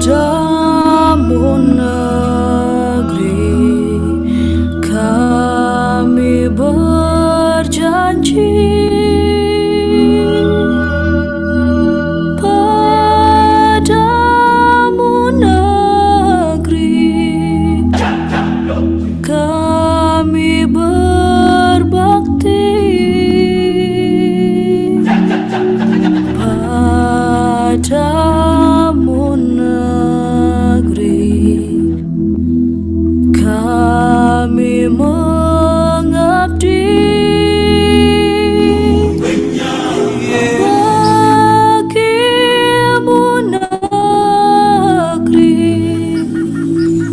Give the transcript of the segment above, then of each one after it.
Padamu negeri kami berjanji, padamu negeri kami berbakti, padamu kami mengabdi, bagimu negeri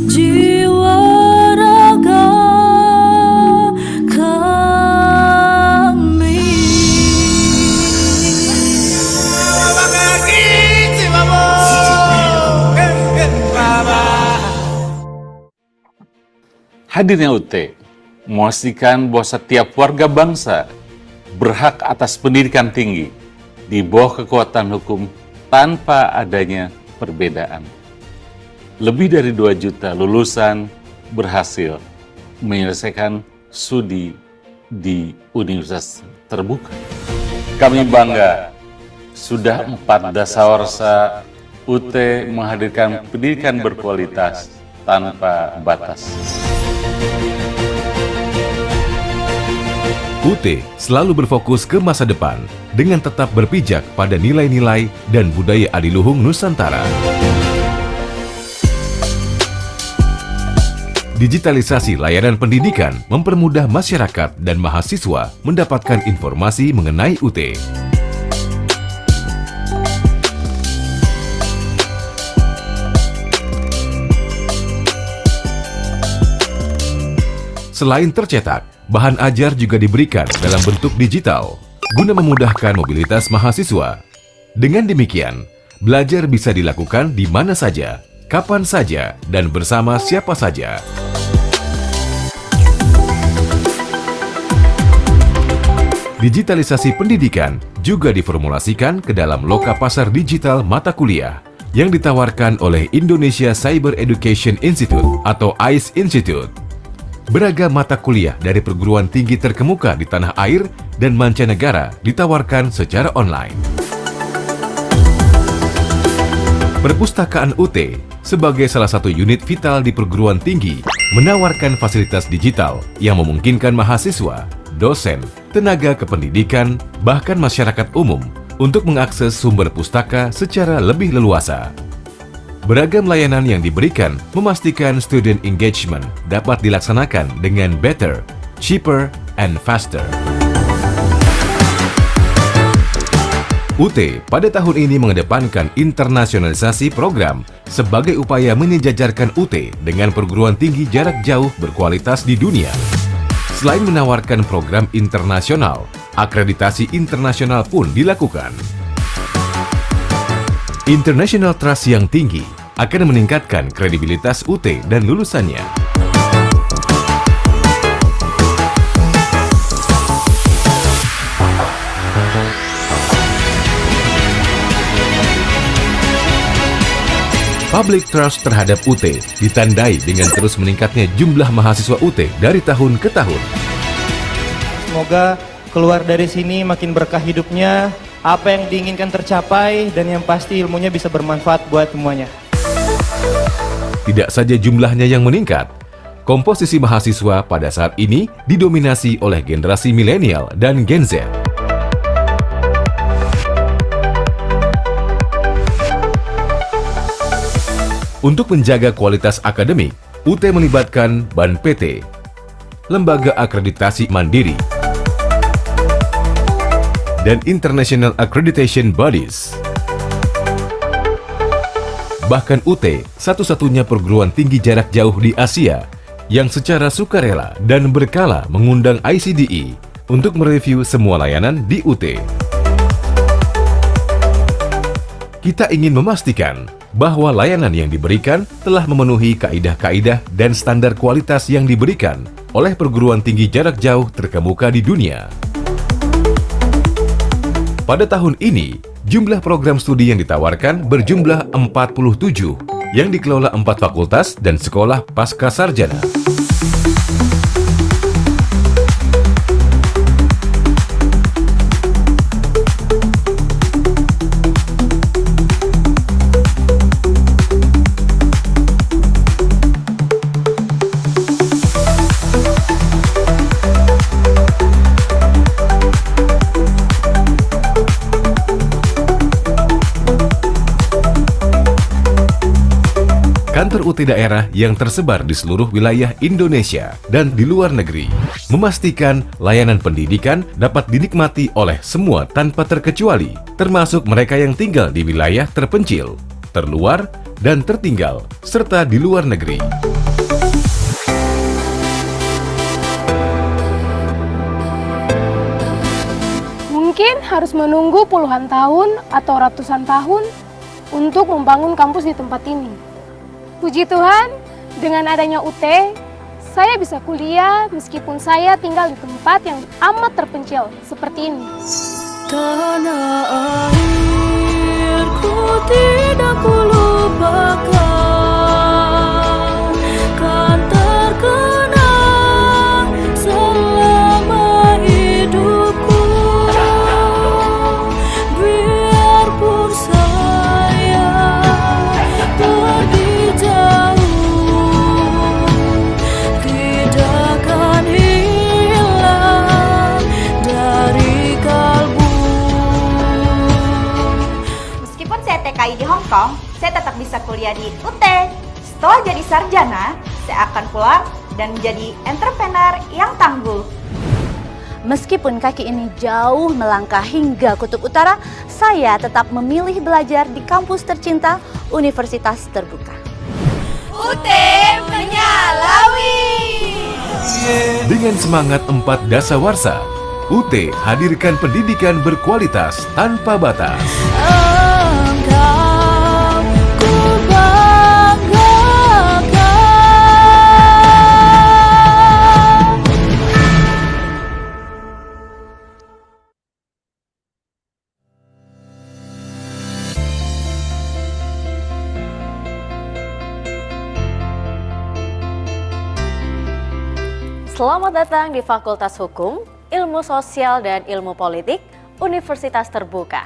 jiwa raga kami. Hadirnya UT memastikan bahwa setiap warga bangsa berhak atas pendidikan tinggi di bawah kekuatan hukum tanpa adanya perbedaan. Lebih dari 2 juta lulusan berhasil menyelesaikan studi di universitas terbuka. Kami bangga sudah 4 dasawarsa UT menghadirkan pendidikan berkualitas tanpa batas. UT selalu berfokus ke masa depan dengan tetap berpijak pada nilai-nilai dan budaya adiluhung Nusantara. Digitalisasi layanan pendidikan mempermudah masyarakat dan mahasiswa mendapatkan informasi mengenai UT. Selain tercetak, bahan ajar juga diberikan dalam bentuk digital, guna memudahkan mobilitas mahasiswa. Dengan demikian, belajar bisa dilakukan di mana saja, kapan saja, dan bersama siapa saja. Digitalisasi pendidikan juga diformulasikan ke dalam loka pasar digital mata kuliah yang ditawarkan oleh Indonesia Cyber Education Institute atau ICE Institute. Beragam mata kuliah dari perguruan tinggi terkemuka di tanah air dan mancanegara ditawarkan secara online. Perpustakaan UT sebagai salah satu unit vital di perguruan tinggi menawarkan fasilitas digital yang memungkinkan mahasiswa, dosen, tenaga kependidikan, bahkan masyarakat umum untuk mengakses sumber pustaka secara lebih leluasa. Beragam layanan yang diberikan memastikan student engagement dapat dilaksanakan dengan better, cheaper, and faster. UT pada tahun ini mengedepankan internasionalisasi program sebagai upaya menyejajarkan UT dengan perguruan tinggi jarak jauh berkualitas di dunia. Selain menawarkan program internasional, akreditasi internasional pun dilakukan. International Trust yang tinggi akan meningkatkan kredibilitas UT dan lulusannya. Public trust terhadap UT ditandai dengan terus meningkatnya jumlah mahasiswa UT dari tahun ke tahun. Semoga keluar dari sini makin berkah hidupnya, apa yang diinginkan tercapai, dan yang pasti ilmunya bisa bermanfaat buat semuanya. Tidak saja jumlahnya yang meningkat, komposisi mahasiswa pada saat ini didominasi oleh generasi milenial dan Gen Z. Untuk menjaga kualitas akademik, UT melibatkan BAN PT, Lembaga Akreditasi Mandiri, dan International Accreditation Bodies. Bahkan UT satu-satunya perguruan tinggi jarak jauh di Asia yang secara sukarela dan berkala mengundang ICDE untuk mereview semua layanan di UT. Kita ingin memastikan bahwa layanan yang diberikan telah memenuhi kaidah-kaidah dan standar kualitas yang diberikan oleh perguruan tinggi jarak jauh terkemuka di dunia. Pada tahun ini, jumlah program studi yang ditawarkan berjumlah 47 yang dikelola 4 fakultas dan sekolah pasca sarjana. Kantor UT daerah yang tersebar di seluruh wilayah Indonesia dan di luar negeri memastikan layanan pendidikan dapat dinikmati oleh semua tanpa terkecuali, termasuk mereka yang tinggal di wilayah terpencil, terluar, dan tertinggal, serta di luar negeri. Mungkin harus menunggu puluhan tahun atau ratusan tahun untuk membangun kampus di tempat ini. Puji Tuhan, dengan adanya UT, saya bisa kuliah meskipun saya tinggal di tempat yang amat terpencil seperti ini. Tanah airku tidak kulupakan, kan terkenang selama hidupku. Biarpun saya pergi jauh, tidak akan hilang dari kalbu. Meskipun saya TKI di Hong Kong, saya tetap bisa kuliah di UT. Setelah jadi sarjana, saya akan pulang dan menjadi entrepreneur yang tangguh. Meskipun kaki ini jauh melangkah hingga kutub utara, saya tetap memilih belajar di kampus tercinta Universitas Terbuka. UT menyalawi. Dengan semangat 4 dasawarsa, UT hadirkan pendidikan berkualitas tanpa batas. Engkau ku banggakan. Selamat datang di Fakultas Hukum, Ilmu Sosial dan Ilmu Politik, Universitas Terbuka.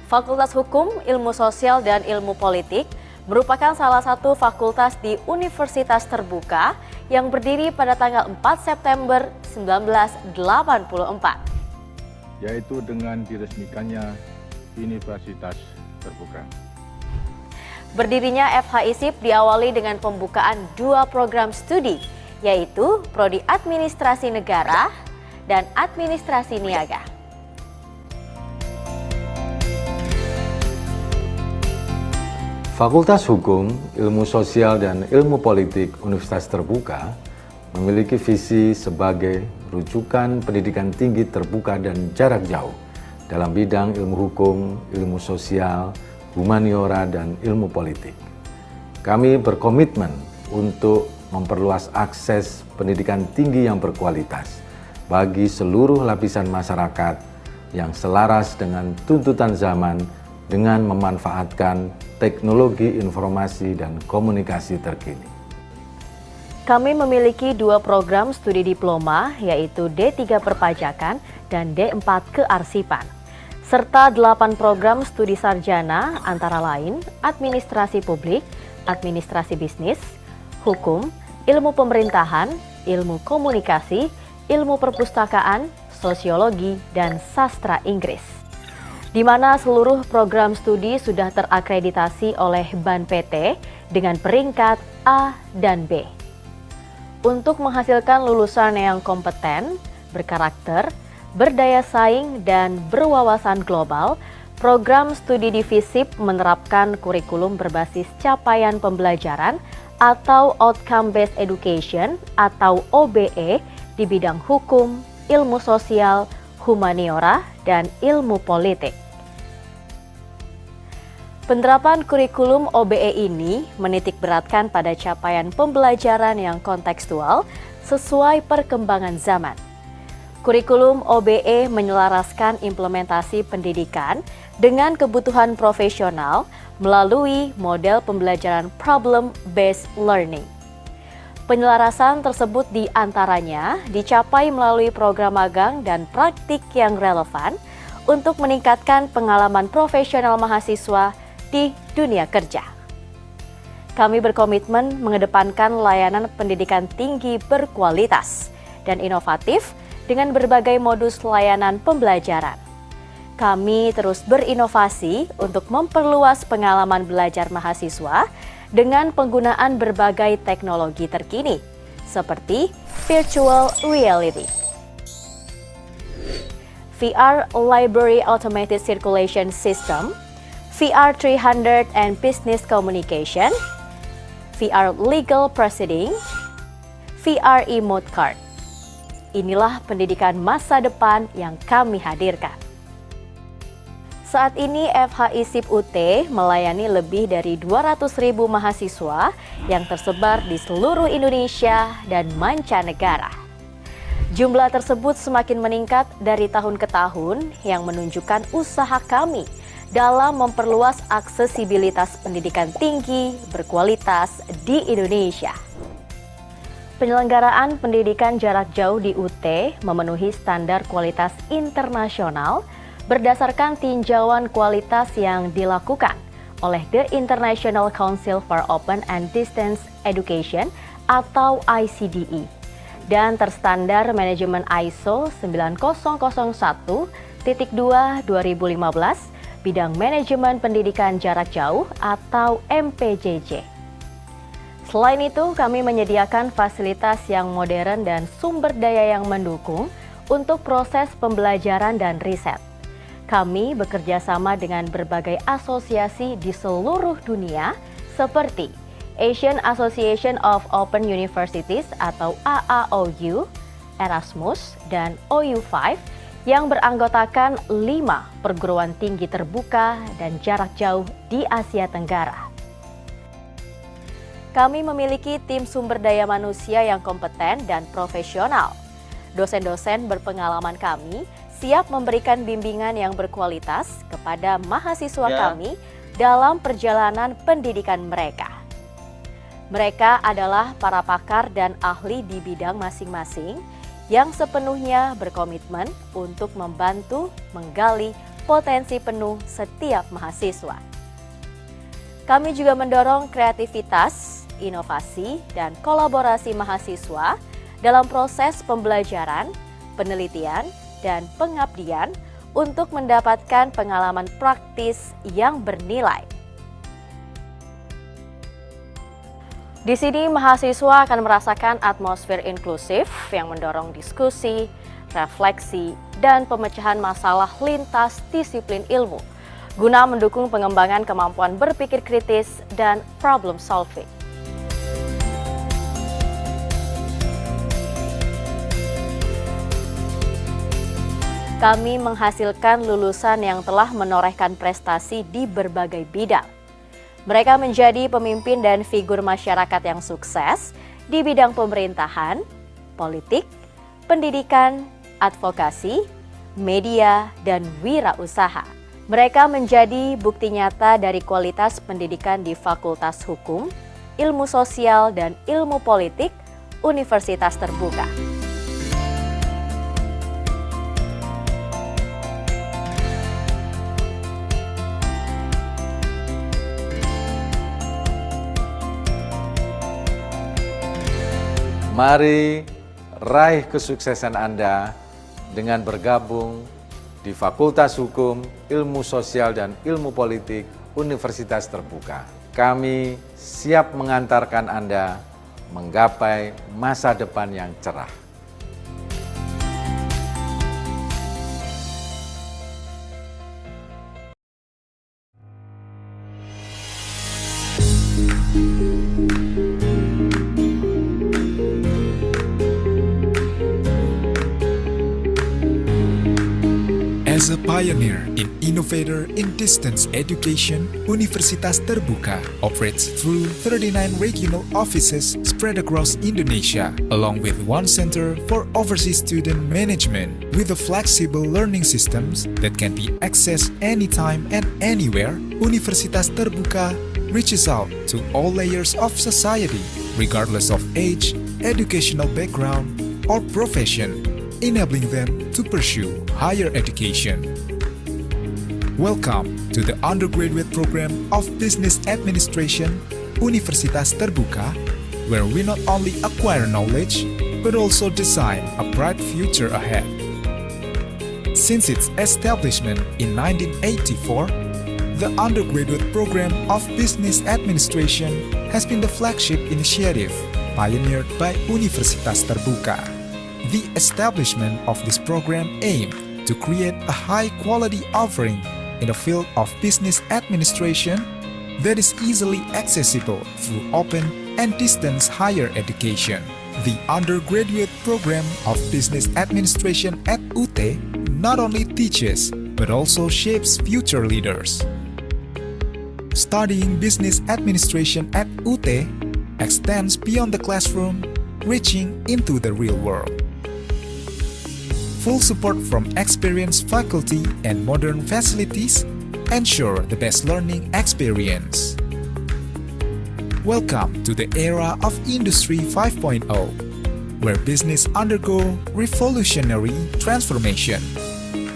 Fakultas Hukum, Ilmu Sosial dan Ilmu Politik merupakan salah satu fakultas di Universitas Terbuka yang berdiri pada tanggal 4 September 1984. Yaitu dengan diresmikannya Universitas Terbuka. Berdirinya FHISIP diawali dengan pembukaan 2 program studi, yaitu Prodi Administrasi Negara dan Administrasi Niaga. Fakultas Hukum, Ilmu Sosial dan Ilmu Politik Universitas Terbuka memiliki visi sebagai rujukan pendidikan tinggi terbuka dan jarak jauh dalam bidang ilmu hukum, ilmu sosial, humaniora, dan ilmu politik. Kami berkomitmen untuk memperluas akses pendidikan tinggi yang berkualitas bagi seluruh lapisan masyarakat yang selaras dengan tuntutan zaman dengan memanfaatkan teknologi informasi dan komunikasi terkini. Kami memiliki 2 program studi diploma, yaitu D3 Perpajakan dan D4 Kearsipan, serta 8 program studi sarjana antara lain Administrasi Publik, Administrasi Bisnis, Hukum, Ilmu Pemerintahan, Ilmu Komunikasi, Ilmu Perpustakaan, Sosiologi, dan Sastra Inggris, di mana seluruh program studi sudah terakreditasi oleh BAN PT dengan peringkat A dan B. Untuk menghasilkan lulusan yang kompeten, berkarakter, berdaya saing, dan berwawasan global, program studi di FHISIP menerapkan kurikulum berbasis capaian pembelajaran atau Outcome Based Education atau OBE di bidang hukum, ilmu sosial, humaniora, dan ilmu politik. Penerapan kurikulum OBE ini menitikberatkan pada capaian pembelajaran yang kontekstual sesuai perkembangan zaman. Kurikulum OBE menyelaraskan implementasi pendidikan dengan kebutuhan profesional melalui model pembelajaran problem-based learning. Penyelarasan tersebut diantaranya dicapai melalui program magang dan praktik yang relevan untuk meningkatkan pengalaman profesional mahasiswa di dunia kerja. Kami berkomitmen mengedepankan layanan pendidikan tinggi berkualitas dan inovatif dengan berbagai modus layanan pembelajaran. Kami terus berinovasi untuk memperluas pengalaman belajar mahasiswa dengan penggunaan berbagai teknologi terkini, seperti virtual reality, VR Library Automated Circulation System, VR 300 and Business Communication, VR Legal Proceeding, VR Emote Card. Inilah pendidikan masa depan yang kami hadirkan. Saat ini FHISIP UT melayani lebih dari 200.000 mahasiswa yang tersebar di seluruh Indonesia dan mancanegara. Jumlah tersebut semakin meningkat dari tahun ke tahun yang menunjukkan usaha kami dalam memperluas aksesibilitas pendidikan tinggi berkualitas di Indonesia. Penyelenggaraan pendidikan jarak jauh di UT memenuhi standar kualitas internasional berdasarkan tinjauan kualitas yang dilakukan oleh The International Council for Open and Distance Education atau ICDE dan terstandar manajemen ISO 9001-2 2015 bidang manajemen pendidikan jarak jauh atau MPJJ. Selain itu, kami menyediakan fasilitas yang modern dan sumber daya yang mendukung untuk proses pembelajaran dan riset. Kami bekerja sama dengan berbagai asosiasi di seluruh dunia seperti Asian Association of Open Universities atau AAOU, Erasmus, dan OU5 yang beranggotakan 5 perguruan tinggi terbuka dan jarak jauh di Asia Tenggara. Kami memiliki tim sumber daya manusia yang kompeten dan profesional. Dosen-dosen berpengalaman kami siap memberikan bimbingan yang berkualitas kepada mahasiswa kami dalam perjalanan pendidikan mereka. Mereka adalah para pakar dan ahli di bidang masing-masing yang sepenuhnya berkomitmen untuk membantu menggali potensi penuh setiap mahasiswa. Kami juga mendorong kreativitas, inovasi, dan kolaborasi mahasiswa dalam proses pembelajaran, penelitian, dan pengabdian untuk mendapatkan pengalaman praktis yang bernilai. Di sini mahasiswa akan merasakan atmosfer inklusif yang mendorong diskusi, refleksi, dan pemecahan masalah lintas disiplin ilmu guna mendukung pengembangan kemampuan berpikir kritis dan problem solving. Kami menghasilkan lulusan yang telah menorehkan prestasi di berbagai bidang. Mereka menjadi pemimpin dan figur masyarakat yang sukses di bidang pemerintahan, politik, pendidikan, advokasi, media, dan wirausaha. Mereka menjadi bukti nyata dari kualitas pendidikan di Fakultas Hukum, Ilmu Sosial, dan Ilmu Politik Universitas Terbuka. Mari raih kesuksesan Anda dengan bergabung di Fakultas Hukum, Ilmu Sosial, dan Ilmu Politik Universitas Terbuka. Kami siap mengantarkan Anda menggapai masa depan yang cerah. As a pioneer and innovator in distance education, Universitas Terbuka operates through 39 regional offices spread across Indonesia, along with one center for overseas student management. With the flexible learning systems that can be accessed anytime and anywhere, Universitas Terbuka reaches out to all layers of society, regardless of age, educational background, or profession, enabling them to pursue higher education. Welcome to the undergraduate program of Business Administration, Universitas Terbuka, where we not only acquire knowledge, but also design a bright future ahead. Since its establishment in 1984, the undergraduate program of Business Administration has been the flagship initiative pioneered by Universitas Terbuka. The establishment of this program aimed to create a high-quality offering in the field of business administration that is easily accessible through open and distance higher education. The undergraduate program of business administration at UT not only teaches but also shapes future leaders. Studying business administration at UT extends beyond the classroom, reaching into the real world. Full support from experienced faculty and modern facilities ensure the best learning experience. Welcome to the era of Industry 5.0, where business undergo revolutionary transformation.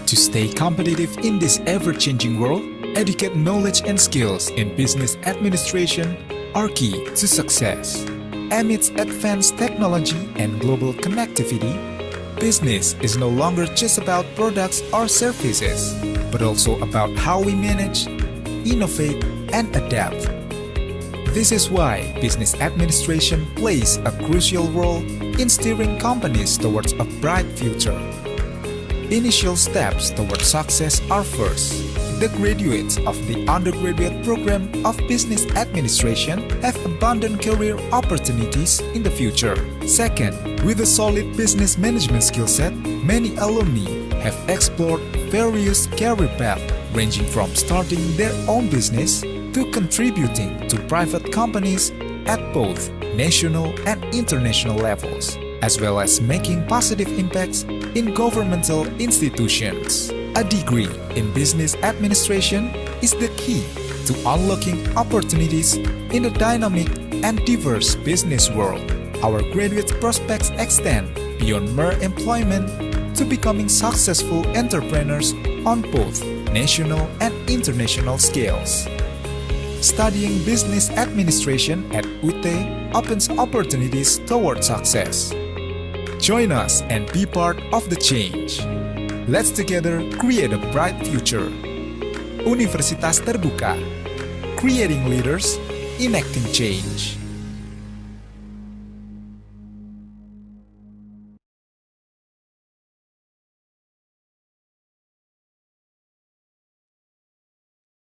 To stay competitive in this ever-changing world, educate knowledge and skills in business administration are key to success. Amidst advanced technology and global connectivity, business is no longer just about products or services, but also about how we manage, innovate, and adapt. This is why business administration plays a crucial role in steering companies towards a bright future. Initial steps towards success are first, the graduates of the undergraduate program of business administration have abundant career opportunities in the future. Second, with a solid business management skill set, many alumni have explored various career paths, ranging from starting their own business to contributing to private companies at both national and international levels, as well as making positive impacts in governmental institutions. A degree in business administration is the key to unlocking opportunities in the dynamic and diverse business world. Our graduate prospects extend beyond mere employment to becoming successful entrepreneurs on both national and international scales. Studying business administration at UT opens opportunities toward success. Join us and be part of the change. Let's together create a bright future. Universitas Terbuka, creating leaders, enacting change.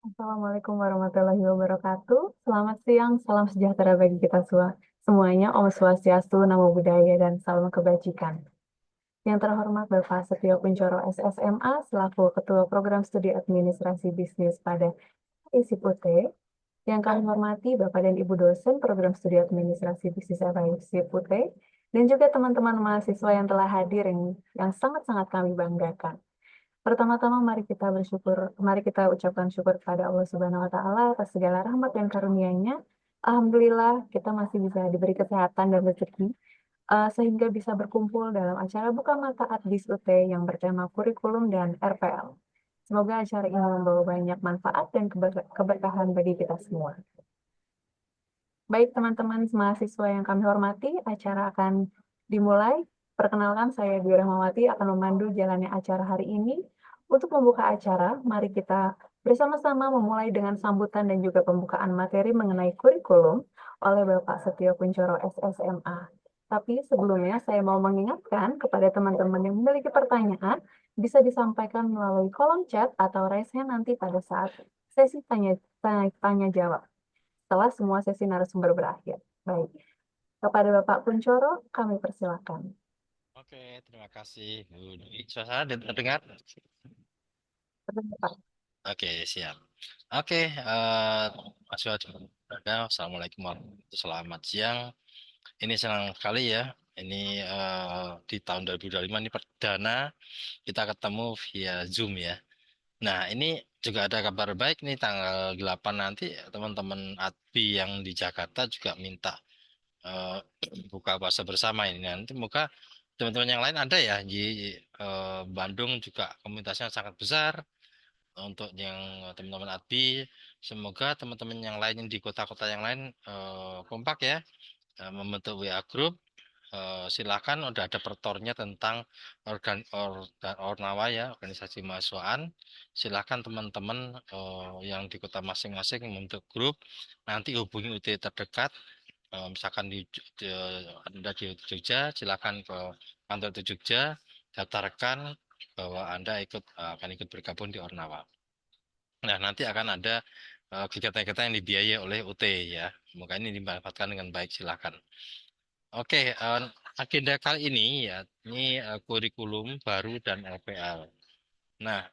Assalamualaikum warahmatullahi wabarakatuh. Selamat siang, salam sejahtera bagi kita semuanya. Om Swastiastu, Namo Buddhaya, dan salam kebajikan. Yang terhormat Bapak Setio Kuncoro SSMA selaku Ketua Program Studi Administrasi Bisnis pada ISIP UT. Yang kami hormati Bapak dan Ibu dosen Program Studi Administrasi Bisnis ISIP UT, dan juga teman-teman mahasiswa yang telah hadir yang sangat-sangat kami banggakan. Pertama-tama mari kita ucapkan syukur kepada Allah Subhanahu wa taala atas segala rahmat dan karunia-Nya. Alhamdulillah kita masih bisa diberi kesehatan dan rezeki sehingga bisa berkumpul dalam acara buka mata Adbis UT yang bertema kurikulum dan RPL. Semoga acara ini membawa banyak manfaat dan keberkahan bagi kita semua. Baik teman-teman mahasiswa yang kami hormati, acara akan dimulai. Perkenalkan, saya Dwi Rahmawati akan memandu jalannya acara hari ini. Untuk membuka acara, mari kita bersama-sama memulai dengan sambutan dan juga pembukaan materi mengenai kurikulum oleh Bapak Setio Kuncoro SSMA. Tapi sebelumnya saya mau mengingatkan kepada teman-teman yang memiliki pertanyaan, bisa disampaikan melalui kolom chat atau raise hand nanti pada saat sesi tanya jawab. Setelah semua sesi narasumber berakhir. Baik, kepada Bapak Kuncoro, kami persilakan. Oke, terima kasih Bu Dwi. Suasana terdengar? Betul, Pak. Oke, siap. Oke, Mas Fuad, Assalamualaikum warahmatullahi wabarakatuh. Selamat siang. Ini senang sekali ya. Ini di tahun 2025 ini perdana kita ketemu via Zoom ya. Nah, ini juga ada kabar baik nih tanggal 8 nanti teman-teman ADBI yang di Jakarta juga minta eh, buka puasa bersama ini. Nanti semoga teman-teman yang lain ada ya di Bandung juga komunitasnya sangat besar untuk yang teman-teman ADBI. Semoga teman-teman yang lain yang di kota-kota yang lain kompak ya membentuk WA group. Silakan udah ada pertornya tentang Ornawa ya, organisasi mahasiswaan. Silakan teman-teman yang di kota masing-masing membentuk grup. Nanti hubungi UT terdekat. Misalkan Anda di Jogja, silakan ke kantor di Jogja, daftarkan bahwa Anda akan ikut bergabung di Ornawa. Nah, nanti akan ada kegiatan-kegiatan yang dibiayai oleh UT ya. Semoga ini dimanfaatkan dengan baik, silakan. Oke, agenda kali ini ya, ini kurikulum baru dan LPL. Nah,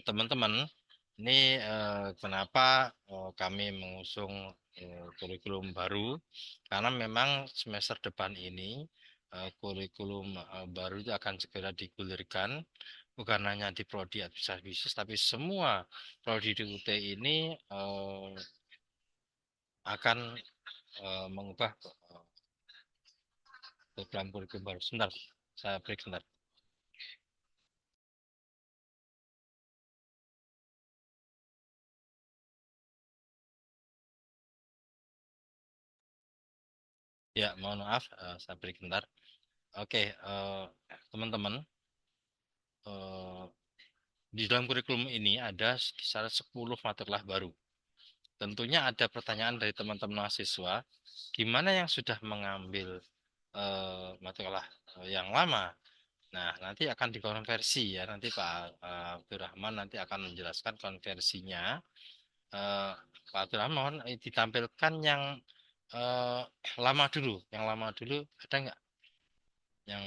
teman-teman, ini kenapa kami mengusung kurikulum baru? Karena memang semester depan ini kurikulum baru itu akan segera digulirkan, bukan hanya di prodi administrasi bisnis, tapi semua prodi di UT ini akan mengubah program kurikulum baru. Sebentar, saya break sebentar. Ya, mohon maaf, saya break sebentar. Oke, teman-teman, di dalam kurikulum ini ada sekitar 10 mata kuliah baru. Tentunya ada pertanyaan dari teman-teman mahasiswa, gimana yang sudah mengambil mata kuliah yang lama? Nah, nanti akan dikonversi ya. Nanti Pak Abdurrahman nanti akan menjelaskan konversinya. Pak Abdurrahman ditampilkan yang eh, lama dulu. Yang lama dulu ada nggak yang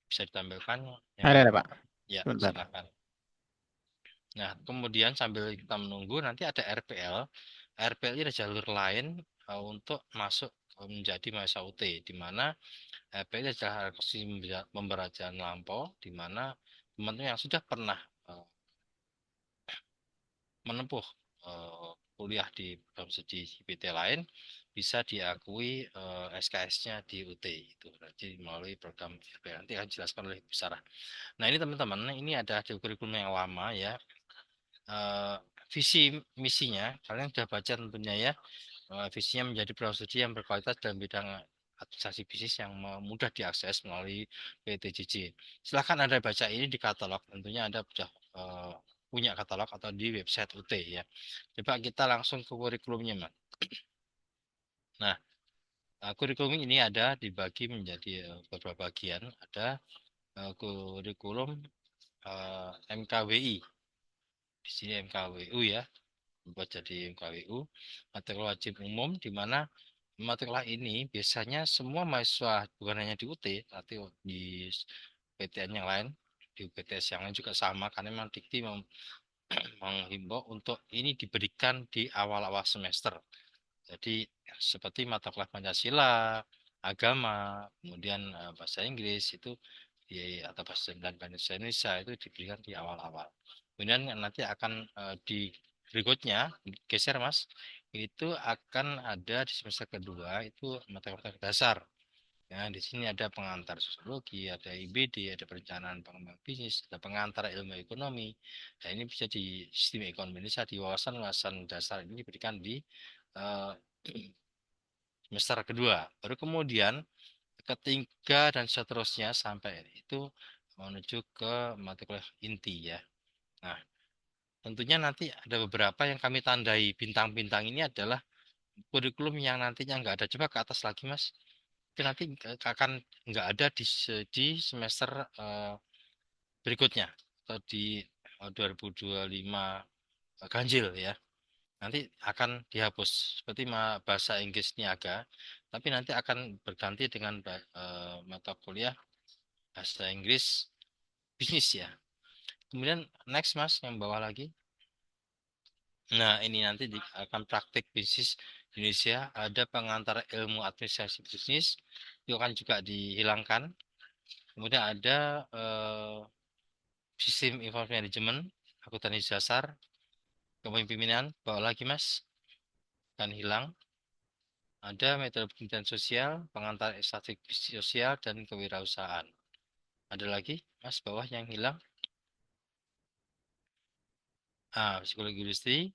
bisa ditampilkan? Ada Pak. Ya, Sebentar. silakan. Nah, kemudian sambil kita menunggu nanti ada RPL. RPL ini ada jalur lain untuk masuk menjadi mahasiswa UT, di mana RPL adalah reaksi pembelajaran lampau, di mana teman-teman yang sudah pernah menempuh kuliah di program studi IPT lain bisa diakui SKS-nya di UT itu nanti melalui program RPL. Nanti akan dijelaskan oleh Bu Sarah. Nah, ini teman-teman, ini ada di kurikulum yang lama ya. Visi misinya kalian sudah baca tentunya ya. Visinya menjadi program studi yang berkualitas dalam bidang administrasi bisnis yang mudah diakses melalui PTJJ. Silahkan Anda baca ini di katalog, tentunya Anda sudah punya katalog atau di website UT ya. Coba kita langsung ke kurikulumnya, Mas. Nah, kurikulum ini ada dibagi menjadi beberapa bagian. Ada kurikulum MKWI. Di sini MKWU ya, buat jadi MKWU, mata kuliah wajib umum, di mana mata kuliah ini biasanya semua mahasiswa bukan hanya di UT, tapi di PTN yang lain, di UPTS yang lain juga sama, karena memang Dikti menghimbau untuk ini diberikan di awal-awal semester. Jadi seperti mata kuliah Pancasila, agama, kemudian bahasa Inggris itu atau bahasa dan bahasa Indonesia itu diberikan di awal-awal. Kemudian nanti akan di berikutnya geser Mas, itu akan ada di semester kedua itu mata-mata dasar. Ya, di sini ada pengantar sosiologi, ada IBD, ada perencanaan pengembangan bisnis, ada pengantar ilmu ekonomi. Dan ini bisa di sistem ekonomi Indonesia di wawasan-wawasan dasar ini diberikan di uh, semester kedua. Baru kemudian ketiga dan seterusnya sampai itu menuju ke mata kuliah inti ya. Nah, tentunya nanti ada beberapa yang kami tandai bintang-bintang ini adalah kurikulum yang nantinya nggak ada. Coba ke atas lagi, Mas. Itu nanti akan nggak ada di semester berikutnya atau di 2025 ganjil ya. Nanti akan dihapus seperti bahasa Inggris niaga, tapi nanti akan berganti dengan mata kuliah bahasa Inggris bisnis ya. Kemudian next Mas yang bawah lagi. Nah, ini nanti akan praktik bisnis Indonesia, ada pengantar ilmu administrasi bisnis, itu akan juga dihilangkan. Kemudian ada sistem informasi manajemen, akuntansi dasar, kepemimpinan, bawa lagi Mas, akan hilang. Ada metode penelitian sosial, pengantar statistik bisnis sosial, dan kewirausahaan. Ada lagi Mas, bawah yang hilang. Psikologi industri,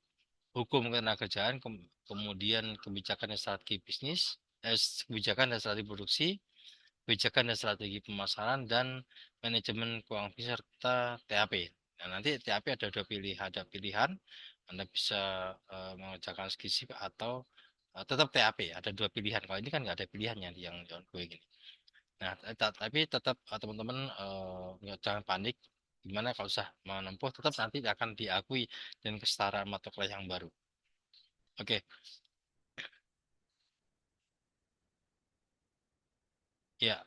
hukum ketenagakerjaan, kemudian kebijakan dan strategi bisnis, kebijakan dan strategi produksi, kebijakan dan strategi pemasaran, dan manajemen keuangan bisnis serta TAP. Nah, nanti TAP ada ada pilihan, Anda bisa mengerjakan skripsi atau tetap TAP, ada dua pilihan. Kalau ini kan nggak ada pilihannya yang gue gini. Nah, tapi tetap teman-teman jangan panik. Gimana kalau usah menempuh, tetap nanti akan diakui dan kesetaraan mata kuliah yang baru. Oke. Ya,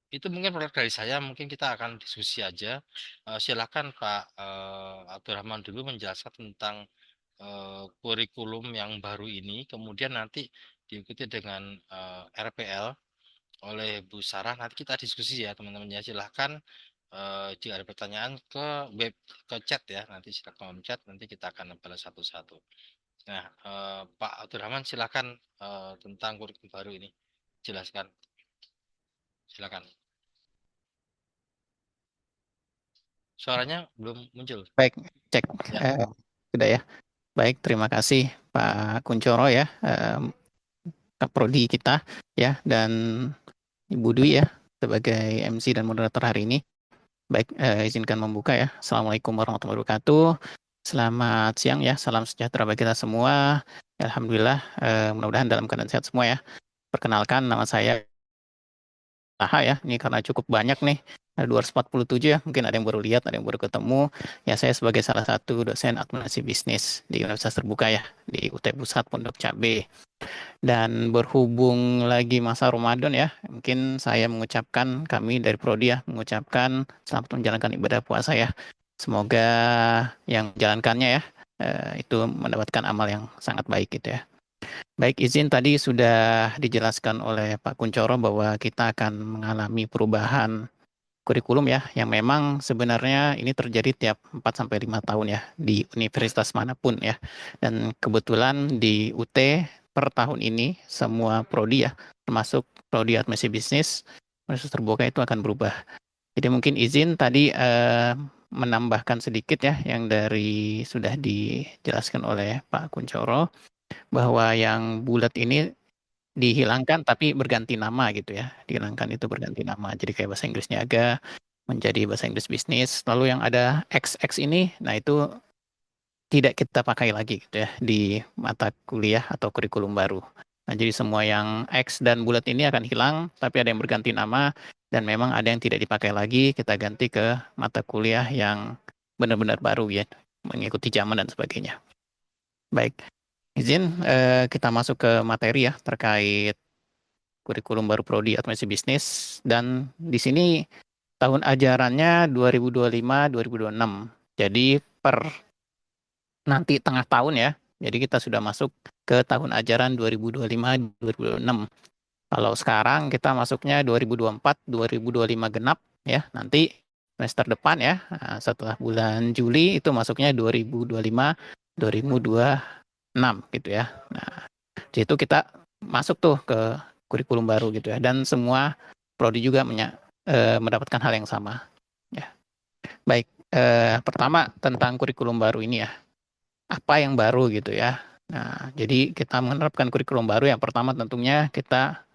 itu mungkin produk dari saya. Mungkin kita akan diskusi aja. Silakan Pak Abdurrahman dulu menjelaskan tentang kurikulum yang baru ini. Kemudian nanti diikuti dengan RPL oleh Bu Sarah. Nanti kita diskusi ya teman-teman ya. Silakan jika ada pertanyaan ke chat ya. Nanti silakan chat. Nanti kita akan balas satu-satu. Nah, Pak Abdurrahman silakan tentang kurikulum baru ini. Jelaskan. Silakan. Suaranya belum muncul. Baik, cek. Ya. Sudah ya. Baik, terima kasih Pak Kuncoro ya, Kaprodi kita ya, dan Ibu Dwi ya sebagai MC dan moderator hari ini. Baik, izinkan membuka ya. Assalamualaikum warahmatullahi wabarakatuh. Selamat siang ya, salam sejahtera bagi kita semua. Alhamdulillah, mudah-mudahan dalam keadaan sehat semua ya. Perkenalkan, nama saya ya, ini karena cukup banyak nih, ada 247 ya, mungkin ada yang baru lihat, ada yang baru ketemu. Ya, saya sebagai salah satu dosen administrasi bisnis di Universitas Terbuka ya, di UT Pusat Pondok Cabe. Dan berhubung lagi masa Ramadan ya, mungkin saya mengucapkan, kami dari Prodi ya, mengucapkan selamat menjalankan ibadah puasa ya. Semoga yang menjalankannya ya, itu mendapatkan amal yang sangat baik gitu ya. Baik, izin tadi sudah dijelaskan oleh Pak Kuncoro bahwa kita akan mengalami perubahan kurikulum ya, yang memang sebenarnya ini terjadi tiap 4-5 tahun ya, di universitas manapun ya. Dan kebetulan di UT per tahun ini, semua prodi ya, termasuk prodi administrasi bisnis, Universitas Terbuka itu akan berubah. Jadi mungkin izin tadi menambahkan sedikit ya, yang dari sudah dijelaskan oleh Pak Kuncoro, bahwa yang bulat ini dihilangkan tapi berganti nama gitu ya. Dihilangkan itu berganti nama. Jadi kayak bahasa Inggris Niaga menjadi bahasa Inggris bisnis. Lalu yang ada XX ini, nah itu tidak kita pakai lagi gitu ya di mata kuliah atau kurikulum baru. Nah, jadi semua yang X dan bulat ini akan hilang, tapi ada yang berganti nama dan memang ada yang tidak dipakai lagi, kita ganti ke mata kuliah yang benar-benar baru ya, mengikuti zaman dan sebagainya. Baik. Izin kita masuk ke materi ya terkait kurikulum baru prodi administrasi bisnis, dan di sini tahun ajarannya 2025-2026. Jadi per nanti tengah tahun ya. Jadi kita sudah masuk ke tahun ajaran 2025-2026. Kalau sekarang kita masuknya 2024-2025 genap ya. Nanti semester depan ya, setelah bulan Juli itu masuknya 2025-2026 gitu ya. Nah, di situ kita masuk tuh ke kurikulum baru gitu ya, dan semua prodi juga mendapatkan hal yang sama ya. Baik, pertama tentang kurikulum baru ini ya, apa yang baru gitu ya. Nah, jadi kita menerapkan kurikulum baru, yang pertama tentunya kita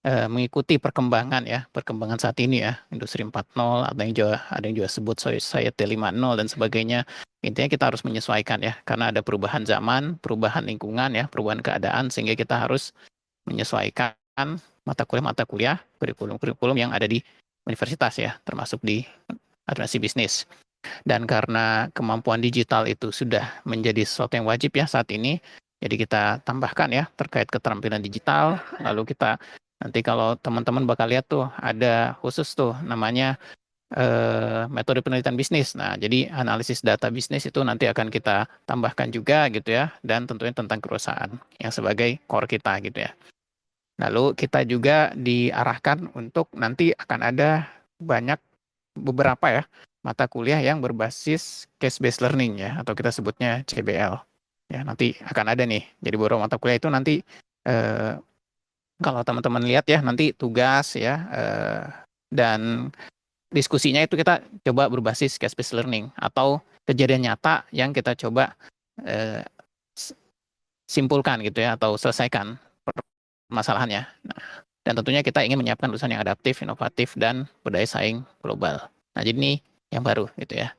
mengikuti perkembangan ya, perkembangan saat ini ya, industri 4.0, ada yang juga sebut Society 5.0 dan sebagainya. Intinya kita harus menyesuaikan ya, karena ada perubahan zaman, perubahan lingkungan ya, perubahan keadaan, sehingga kita harus menyesuaikan mata kuliah, kurikulum yang ada di universitas ya, termasuk di administrasi bisnis. Dan karena kemampuan digital itu sudah menjadi sesuatu yang wajib ya saat ini, jadi kita tambahkan ya terkait keterampilan digital. Lalu kita nanti kalau teman-teman bakal lihat tuh ada khusus tuh namanya metode penelitian bisnis. Nah, jadi analisis data bisnis itu nanti akan kita tambahkan juga gitu ya, dan tentunya tentang perusahaan yang sebagai core kita gitu ya. Lalu kita juga diarahkan untuk nanti akan ada beberapa ya mata kuliah yang berbasis case based learning ya, atau kita sebutnya CBL. Ya, nanti akan ada nih. Jadi beberapa mata kuliah itu nanti kalau teman-teman lihat ya, nanti tugas ya dan diskusinya itu kita coba berbasis case based learning atau kejadian nyata yang kita coba simpulkan gitu ya, atau selesaikan permasalahannya. Nah, dan tentunya kita ingin menyiapkan lulusan yang adaptif, inovatif, dan berdaya saing global. Nah, jadi ini yang baru gitu ya.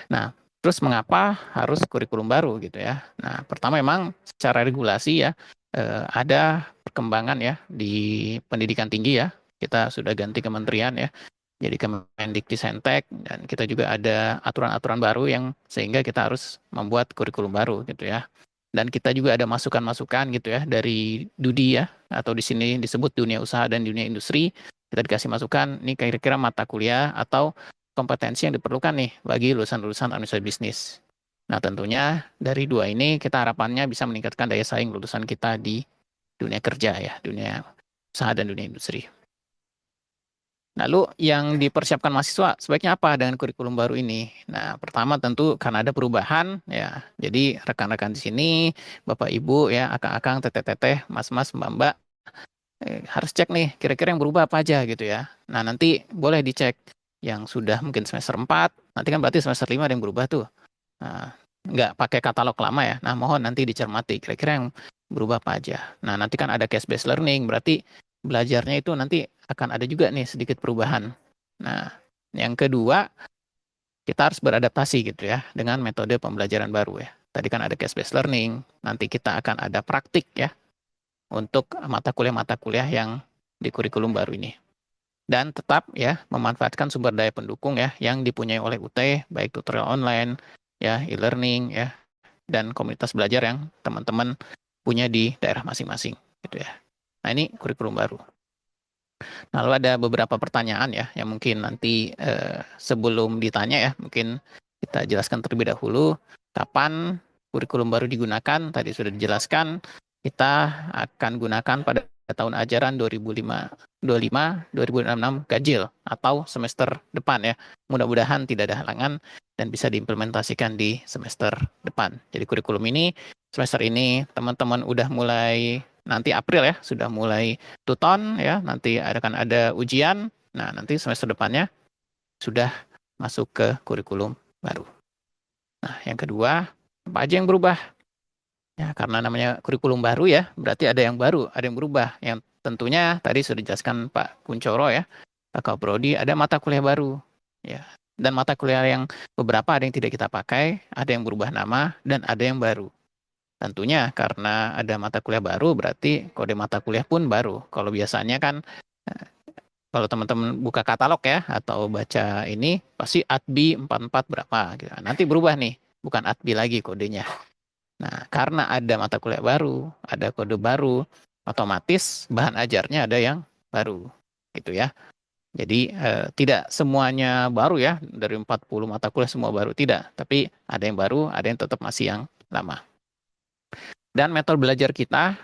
Nah, terus mengapa harus kurikulum baru gitu ya? Nah, pertama memang secara regulasi ya ada perkembangan ya di pendidikan tinggi ya. Kita sudah ganti kementerian ya. Jadi Kemendikbudristek, dan kita juga ada aturan-aturan baru yang sehingga kita harus membuat kurikulum baru gitu ya. Dan kita juga ada masukan-masukan gitu ya dari DUDI ya, atau di sini disebut dunia usaha dan dunia industri. Kita dikasih masukan, ini kira-kira mata kuliah atau kompetensi yang diperlukan nih bagi lulusan-lulusan administrasi bisnis. Nah, tentunya dari dua ini kita harapannya bisa meningkatkan daya saing lulusan kita di dunia kerja ya, dunia usaha dan dunia industri. Lalu yang dipersiapkan mahasiswa sebaiknya apa dengan kurikulum baru ini? Nah, pertama tentu karena ada perubahan ya. Jadi rekan-rekan di sini, Bapak Ibu ya, akang-akang, teteh-teteh, mas-mas, mbak-mbak harus cek nih kira-kira yang berubah apa aja gitu ya. Nah, nanti boleh dicek yang sudah mungkin semester 4, nanti kan berarti semester 5 ada yang berubah tuh. Nah, nggak pakai katalog lama ya. Nah, mohon nanti dicermati kira-kira yang berubah apa aja. Nah, nanti kan ada case based learning, berarti belajarnya itu nanti akan ada juga nih sedikit perubahan. Nah, yang kedua, kita harus beradaptasi gitu ya dengan metode pembelajaran baru ya. Tadi kan ada case based learning, nanti kita akan ada praktik ya untuk mata kuliah yang di kurikulum baru ini. Dan tetap ya memanfaatkan sumber daya pendukung ya yang dipunyai oleh UT, baik tutorial online, ya e-learning ya, dan komunitas belajar yang teman-teman punya di daerah masing-masing gitu ya. Nah, ini kurikulum baru. Nah, lalu ada beberapa pertanyaan ya yang mungkin nanti sebelum ditanya ya, mungkin kita jelaskan terlebih dahulu kapan kurikulum baru digunakan. Tadi sudah dijelaskan, kita akan gunakan pada tahun ajaran 2025-2026 ganjil atau semester depan ya. Mudah-mudahan tidak ada halangan dan bisa diimplementasikan di semester depan. Jadi kurikulum ini semester ini teman-teman udah mulai, nanti April ya sudah mulai tuton ya, nanti akan ada ujian. Nah, nanti semester depannya sudah masuk ke kurikulum baru. Nah, yang kedua, apa aja yang berubah? Ya, karena namanya kurikulum baru ya, berarti ada yang baru, ada yang berubah. Yang tentunya tadi sudah dijelaskan Pak Kuncoro ya, Pak Kaprodi, ada mata kuliah baru. Ya, dan mata kuliah yang beberapa ada yang tidak kita pakai, ada yang berubah nama, dan ada yang baru. Tentunya karena ada mata kuliah baru, berarti kode mata kuliah pun baru. Kalau biasanya kan, kalau teman-teman buka katalog ya, atau baca ini, pasti ADBI 44 berapa. Gitu. Nanti berubah nih, bukan ADBI lagi kodenya. Nah, karena ada mata kuliah baru, ada kode baru, otomatis bahan ajarnya ada yang baru, gitu ya. Jadi tidak semuanya baru ya, dari 40 mata kuliah semua baru, tidak. Tapi ada yang baru, ada yang tetap masih yang lama. Dan metode belajar kita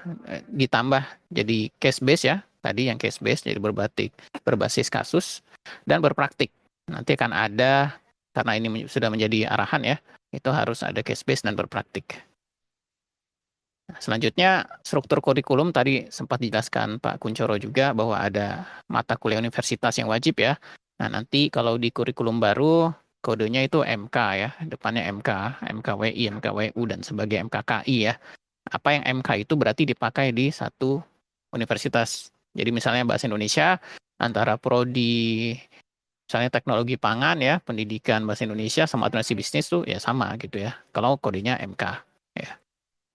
ditambah jadi case base ya, tadi yang case base jadi berbasis kasus dan berpraktik. Nanti akan ada, karena ini sudah menjadi arahan ya, itu harus ada case base dan berpraktik. Selanjutnya, struktur kurikulum tadi sempat dijelaskan Pak Kuncoro juga bahwa ada mata kuliah universitas yang wajib ya. Nah, nanti kalau di kurikulum baru, kodenya itu MK ya, depannya MK, MKWI, MKWU, dan sebagai MKKI ya. Apa yang MK itu berarti dipakai di satu universitas. Jadi misalnya bahasa Indonesia, antara prodi, misalnya teknologi pangan ya, pendidikan bahasa Indonesia sama administrasi bisnis tuh ya sama gitu ya. Kalau kodenya MK ya.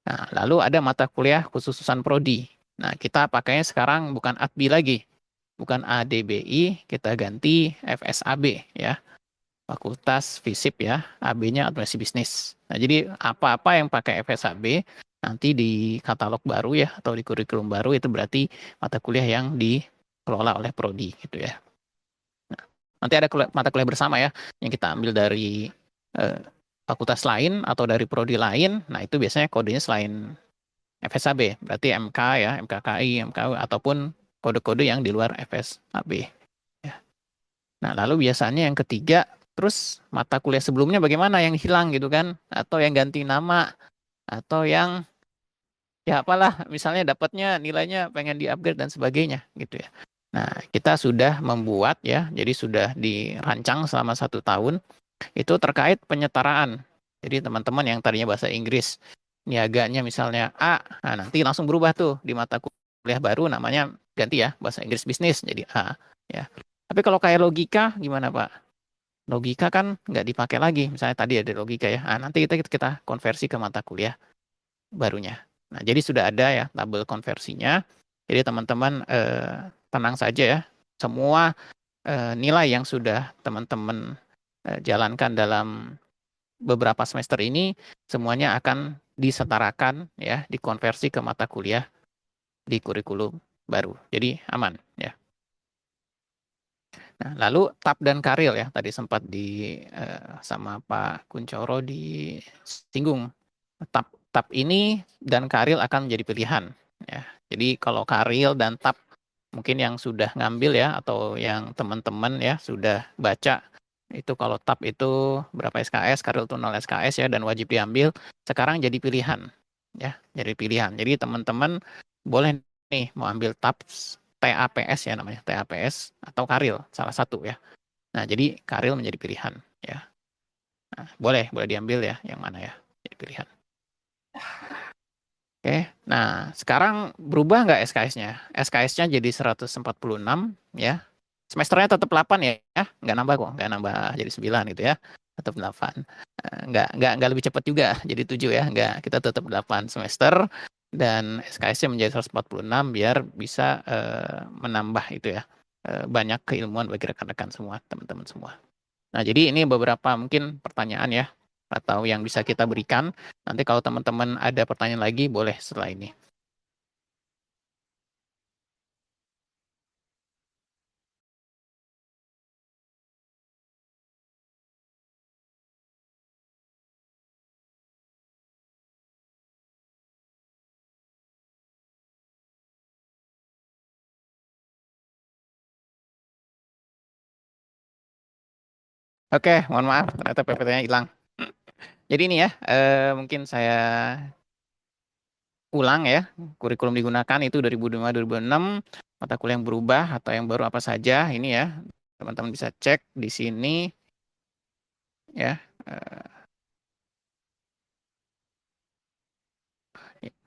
Nah, lalu ada mata kuliah khususan prodi. Nah, kita pakainya sekarang bukan ADBI lagi. Bukan ADBI, kita ganti FSAB ya. Fakultas FISIP ya, AB-nya administrasi bisnis. Nah, jadi apa-apa yang pakai FSAB, nanti di katalog baru ya, atau di kurikulum baru, itu berarti mata kuliah yang dikelola oleh prodi gitu ya. Nah, Nanti ada mata kuliah bersama ya, yang kita ambil dari eh, fakultas lain atau dari prodi lain. Nah, itu biasanya kodenya selain FSAB, berarti MK ya, MKKI, MKU, ataupun kode-kode yang di luar FSAB. Ya. Nah, lalu biasanya yang ketiga, terus mata kuliah sebelumnya bagaimana yang hilang gitu kan, atau yang ganti nama, atau yang ya apalah, misalnya dapatnya nilainya pengen di-upgrade dan sebagainya gitu ya. Nah, kita sudah membuat ya, jadi sudah dirancang selama 1 tahun, itu terkait penyetaraan. Jadi teman-teman yang tadinya bahasa Inggris, niaganya misalnya A, nah nanti langsung berubah tuh di mata kuliah baru namanya ganti ya, bahasa Inggris bisnis jadi A. Ya. Tapi kalau kayak logika gimana Pak? Logika kan nggak dipakai lagi, misalnya tadi ada logika ya, nah nanti kita konversi ke mata kuliah barunya. Nah, jadi sudah ada ya tabel konversinya. Jadi teman-teman tenang saja ya. Semua nilai yang sudah teman-teman jalankan dalam beberapa semester ini semuanya akan disetarakan ya, dikonversi ke mata kuliah di kurikulum baru. Jadi aman ya. Nah, lalu TAP dan Karil ya, tadi sempat sama Pak Kuncoro disinggung. TAP ini dan Karil akan menjadi pilihan ya. Jadi kalau Karil dan TAP mungkin yang sudah ngambil ya atau yang teman-teman ya sudah baca itu, kalau TAP itu berapa SKS, Karil itu 0 SKS ya dan wajib diambil, sekarang jadi pilihan ya, jadi pilihan. Jadi teman-teman boleh nih mau ambil TAPS ya namanya, TAPS atau Karil salah satu ya. Nah, jadi Karil menjadi pilihan ya. Nah, boleh diambil ya yang mana ya, jadi pilihan. Oke, nah sekarang berubah nggak SKS-nya? SKS-nya jadi 146 ya. Semesternya tetap 8 ya, nggak nambah kok, nggak nambah jadi 9 gitu ya. Tetap 8. Nggak lebih cepat juga jadi 7 ya, nggak, kita tetap 8 semester dan SKS-nya menjadi 146 biar bisa menambah itu ya, banyak keilmuan bagi rekan-rekan semua, teman-teman semua. Nah, jadi ini beberapa mungkin pertanyaan ya, atau yang bisa kita berikan. Nanti kalau teman-teman ada pertanyaan lagi, boleh setelah ini. Oke, mohon maaf, ternyata PPT-nya hilang. Jadi ini ya, mungkin saya ulang ya, kurikulum digunakan itu 2005-2006, mata kuliah yang berubah atau yang baru apa saja, ini ya, teman-teman bisa cek di sini ya.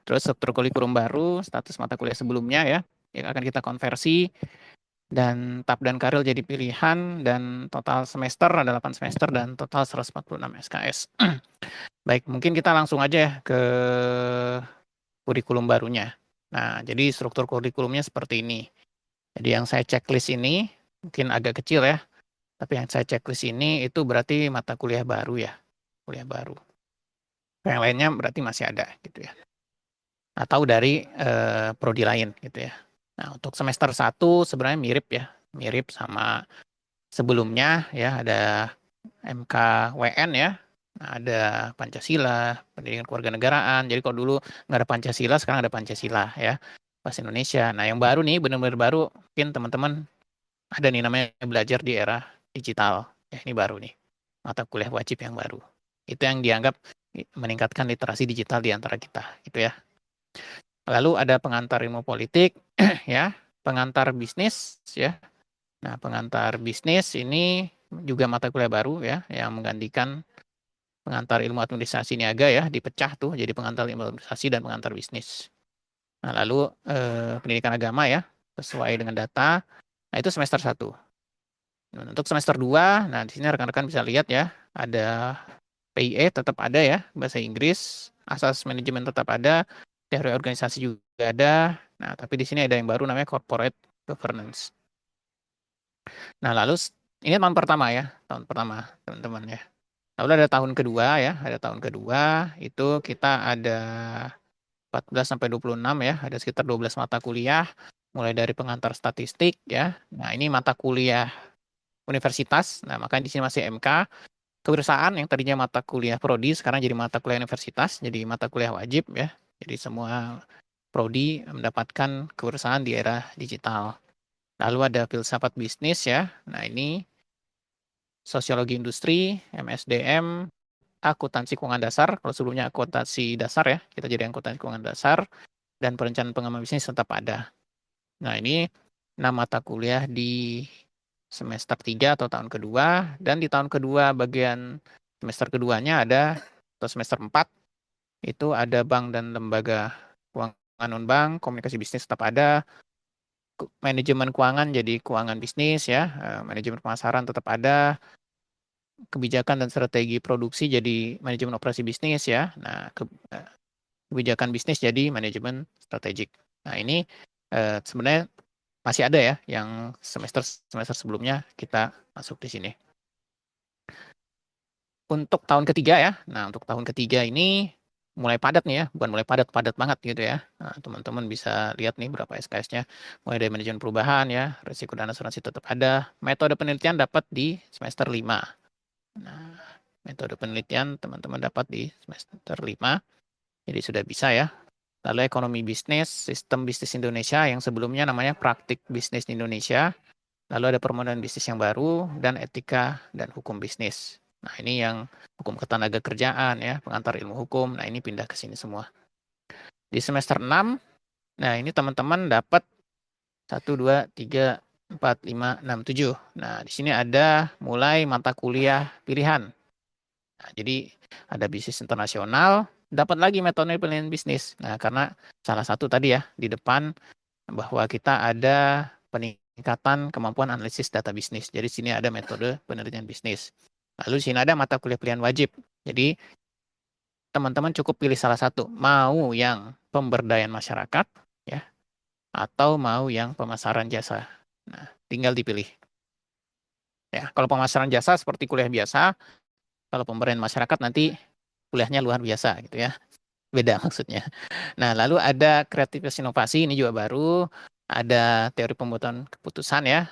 Terus struktur kurikulum baru, status mata kuliah sebelumnya ya, yang akan kita konversi, dan TAP dan Karil jadi pilihan, dan total semester ada 8 semester dan total 146 SKS. Baik, mungkin kita langsung aja ya ke kurikulum barunya. Nah, jadi struktur kurikulumnya seperti ini. Jadi yang saya checklist ini mungkin agak kecil ya, tapi yang saya checklist ini itu berarti mata kuliah baru ya, kuliah baru. Yang lainnya berarti masih ada gitu ya. Atau dari prodi lain gitu ya. Nah, untuk semester 1 sebenarnya mirip ya, mirip sama sebelumnya ya, ada MKWN ya, ada Pancasila, pendidikan kewarganegaraan. Jadi kalau dulu nggak ada Pancasila, sekarang ada Pancasila ya, bahasa Indonesia. Nah, yang baru nih, benar-benar baru, mungkin teman-teman ada nih namanya belajar di era digital. Ya, ini baru nih, mata kuliah wajib yang baru. Itu yang dianggap meningkatkan literasi digital di antara kita, gitu ya. Lalu ada pengantar ilmu politik, ya, pengantar bisnis, ya. Nah, pengantar bisnis ini juga mata kuliah baru, ya, yang menggantikan pengantar ilmu administrasi niaga, ya, dipecah tuh jadi pengantar ilmu administrasi dan pengantar bisnis. Nah, lalu pendidikan agama, ya, sesuai dengan data. Nah, itu semester 1. Nah, untuk semester 2, nah di sini rekan-rekan bisa lihat ya, ada PIE tetap ada ya, bahasa Inggris, asas manajemen tetap ada, teori organisasi juga ada. Nah, tapi di sini ada yang baru namanya corporate governance. Nah, lalu ini tahun pertama ya, tahun pertama teman-teman ya. Lalu ada tahun kedua ya, ada tahun kedua itu kita ada 14 sampai 26 ya, ada sekitar 12 mata kuliah, mulai dari pengantar statistik ya. Nah, ini mata kuliah universitas. Nah, makanya di sini masih MK. Kewirausahaan yang tadinya mata kuliah prodi sekarang jadi mata kuliah universitas, jadi mata kuliah wajib ya. Jadi semua prodi mendapatkan kewirausahaan di era digital. Lalu ada filsafat bisnis ya. Nah, ini sosiologi industri, MSDM, akuntansi keuangan dasar. Kalau sebelumnya akuntansi dasar ya, kita jadi akuntansi keuangan dasar dan perencanaan pengembangan bisnis tetap ada. Nah, ini 6 mata kuliah di semester 3 atau tahun kedua, dan di tahun kedua bagian semester keduanya ada, atau semester 4, itu ada bank dan lembaga keuangan non-bank, komunikasi bisnis tetap ada, manajemen keuangan jadi keuangan bisnis ya, manajemen pemasaran tetap ada, kebijakan dan strategi produksi jadi manajemen operasi bisnis ya. Nah, kebijakan bisnis jadi manajemen strategik. Nah, ini sebenarnya masih ada ya yang semester sebelumnya kita masuk di sini. Untuk tahun ketiga ya. Nah, untuk tahun ketiga ini mulai padat nih ya, bukan mulai padat banget gitu ya. Nah, teman-teman bisa lihat nih berapa SKS-nya. Mulai dari manajemen perubahan ya, risiko dan asuransi tetap ada. Metode penelitian dapat di semester 5. Nah, metode penelitian teman-teman dapat di semester 5. Jadi sudah bisa ya. Lalu ekonomi bisnis, sistem bisnis Indonesia yang sebelumnya namanya praktik bisnis di Indonesia. Lalu ada permodalan bisnis yang baru dan etika dan hukum bisnis. Nah, ini yang hukum ketenaga kerjaan ya, pengantar ilmu hukum. Nah, ini pindah ke sini semua. Di semester 6, nah ini teman-teman dapat 1, 2, 3, 4, 5, 6, 7. Nah, di sini ada mulai mata kuliah pilihan. Nah, jadi ada bisnis internasional, dapat lagi metode penelitian bisnis. Nah, karena salah satu tadi ya di depan bahwa kita ada peningkatan kemampuan analisis data bisnis. Jadi sini ada metode penelitian bisnis. Lalu sini ada mata kuliah pilihan wajib. Jadi teman-teman cukup pilih salah satu, mau yang pemberdayaan masyarakat ya atau mau yang pemasaran jasa. Nah, tinggal dipilih. Ya, kalau pemasaran jasa seperti kuliah biasa, kalau pemberdayaan masyarakat nanti kuliahnya luar biasa gitu ya. Beda maksudnya. Nah, lalu ada kreativitas inovasi, ini juga baru. Ada teori pembuatan keputusan ya.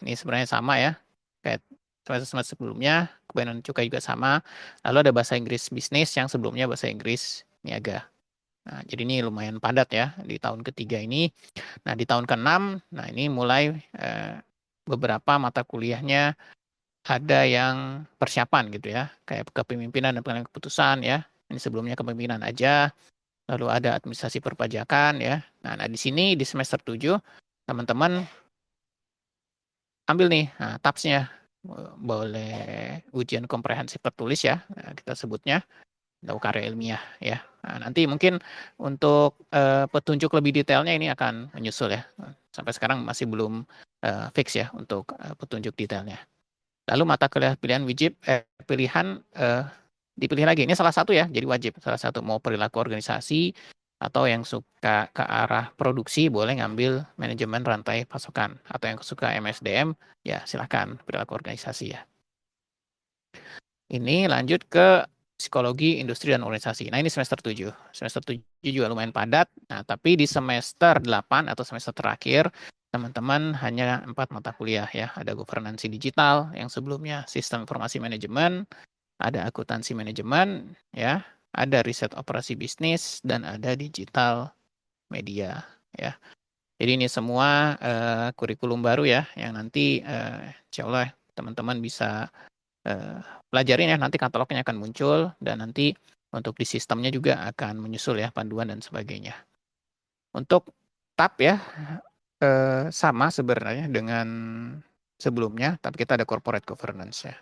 Ini sebenarnya sama ya. Kayak semester sebelumnya, kebayaran cukai juga sama. Lalu ada bahasa Inggris bisnis yang sebelumnya bahasa Inggris niaga. Nah, jadi ini lumayan padat ya di tahun ketiga ini. Nah, di tahun ke-6, nah ini mulai beberapa mata kuliahnya ada yang persiapan gitu ya, kayak kepemimpinan dan pengambilan keputusan ya. Ini sebelumnya kepemimpinan aja. Lalu ada administrasi perpajakan ya. Nah, di sini di semester 7 teman-teman ambil nih TAPS-nya. Boleh ujian komprehensif tertulis ya, kita sebutnya, atau karya ilmiah ya. Nah, nanti mungkin untuk petunjuk lebih detailnya ini akan menyusul ya. Sampai sekarang masih belum fix ya untuk petunjuk detailnya. Lalu mata kuliah pilihan dipilih lagi. Ini salah satu ya, jadi wajib. Salah satu mau perilaku organisasi atau yang suka ke arah produksi boleh ngambil manajemen rantai pasokan. Atau yang suka MSDM ya silakan perilaku organisasi ya. Ini lanjut ke psikologi industri dan organisasi. Nah, ini semester 7. Semester 7 juga lumayan padat. Nah, tapi di semester 8 atau semester terakhir teman-teman hanya 4 mata kuliah ya. Ada governansi digital yang sebelumnya sistem informasi manajemen, ada akuntansi manajemen ya, ada riset operasi bisnis dan ada digital media ya. Jadi ini semua kurikulum baru ya yang nanti insya Allah teman-teman bisa pelajarin ya, nanti katalognya akan muncul dan nanti untuk di sistemnya juga akan menyusul ya panduan dan sebagainya. Untuk TAP ya sama sebenarnya dengan sebelumnya, tapi kita ada corporate governance ya.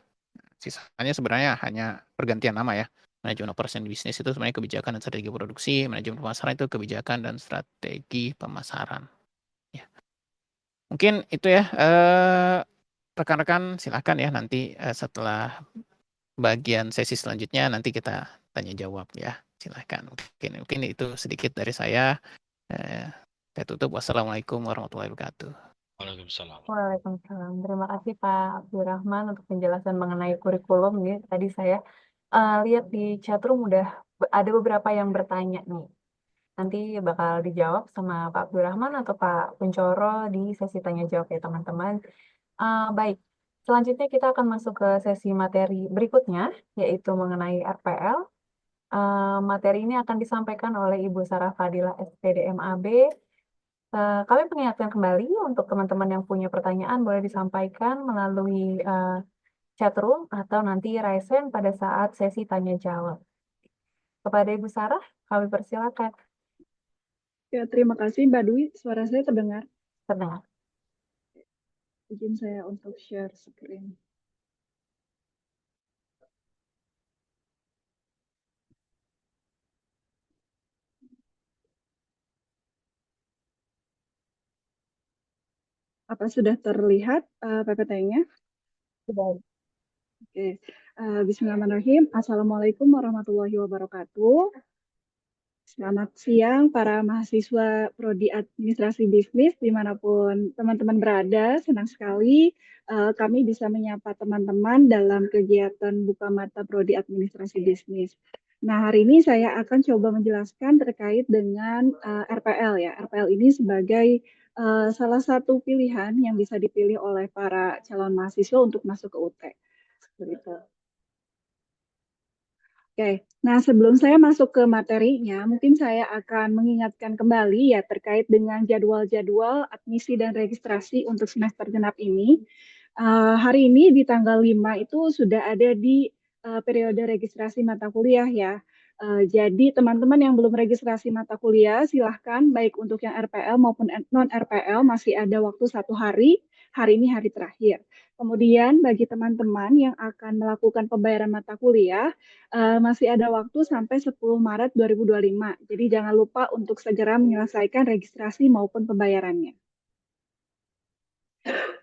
Sisanya sebenarnya hanya pergantian nama ya. Manajemen operasi bisnis itu sebenarnya kebijakan dan strategi produksi, manajemen pemasaran itu kebijakan dan strategi pemasaran. Ya. Mungkin itu ya, rekan-rekan silakan ya nanti setelah bagian sesi selanjutnya nanti kita tanya jawab ya. Silakan. Mungkin itu sedikit dari saya. Saya tutup. Wassalamualaikum warahmatullahi wabarakatuh. Waalaikumsalam. Waalaikumsalam. Terima kasih Pak Abdurrahman untuk penjelasan mengenai kurikulum nih. Tadi saya lihat di chatroom udah ada beberapa yang bertanya nih. Nanti bakal dijawab sama Pak Abdurrahman atau Pak Kuncoro di sesi tanya jawab ya teman-teman. Baik, Selanjutnya kita akan masuk ke sesi materi berikutnya, yaitu mengenai RPL. Materi ini akan disampaikan oleh Ibu Sarah Fadilah SPD MAB. Kami mengingatkan kembali untuk teman-teman yang punya pertanyaan boleh disampaikan melalui chat room atau nanti raise hand pada saat sesi tanya jawab. Kepada Ibu Sarah, kami persilakan. Ya, terima kasih Mbak Dwi. Suara saya terdengar? Terdengar. Izin saya untuk share screen. Apa sudah terlihat PPT-nya? Sudah. Oke. Bismillahirrahmanirrahim. Assalamualaikum warahmatullahi wabarakatuh. Selamat siang para mahasiswa Prodi Administrasi Bisnis dimanapun teman-teman berada. Senang sekali kami bisa menyapa teman-teman dalam kegiatan buka mata Prodi Administrasi Bisnis. Nah, hari ini saya akan coba menjelaskan terkait dengan RPL ya. RPL ini sebagai salah satu pilihan yang bisa dipilih oleh para calon mahasiswa untuk masuk ke UT. Seperti itu. Oke, nah sebelum saya masuk ke materinya, mungkin saya akan mengingatkan kembali ya terkait dengan jadwal-jadwal admisi dan registrasi untuk semester genap ini. Hari ini di tanggal 5 itu sudah ada di periode registrasi mata kuliah ya. Jadi teman-teman yang belum registrasi mata kuliah silahkan baik untuk yang RPL maupun non-RPL masih ada waktu 1 hari. Hari ini hari terakhir. Kemudian bagi teman-teman yang akan melakukan pembayaran mata kuliah, masih ada waktu sampai 10 Maret 2025. Jadi jangan lupa untuk segera menyelesaikan registrasi maupun pembayarannya.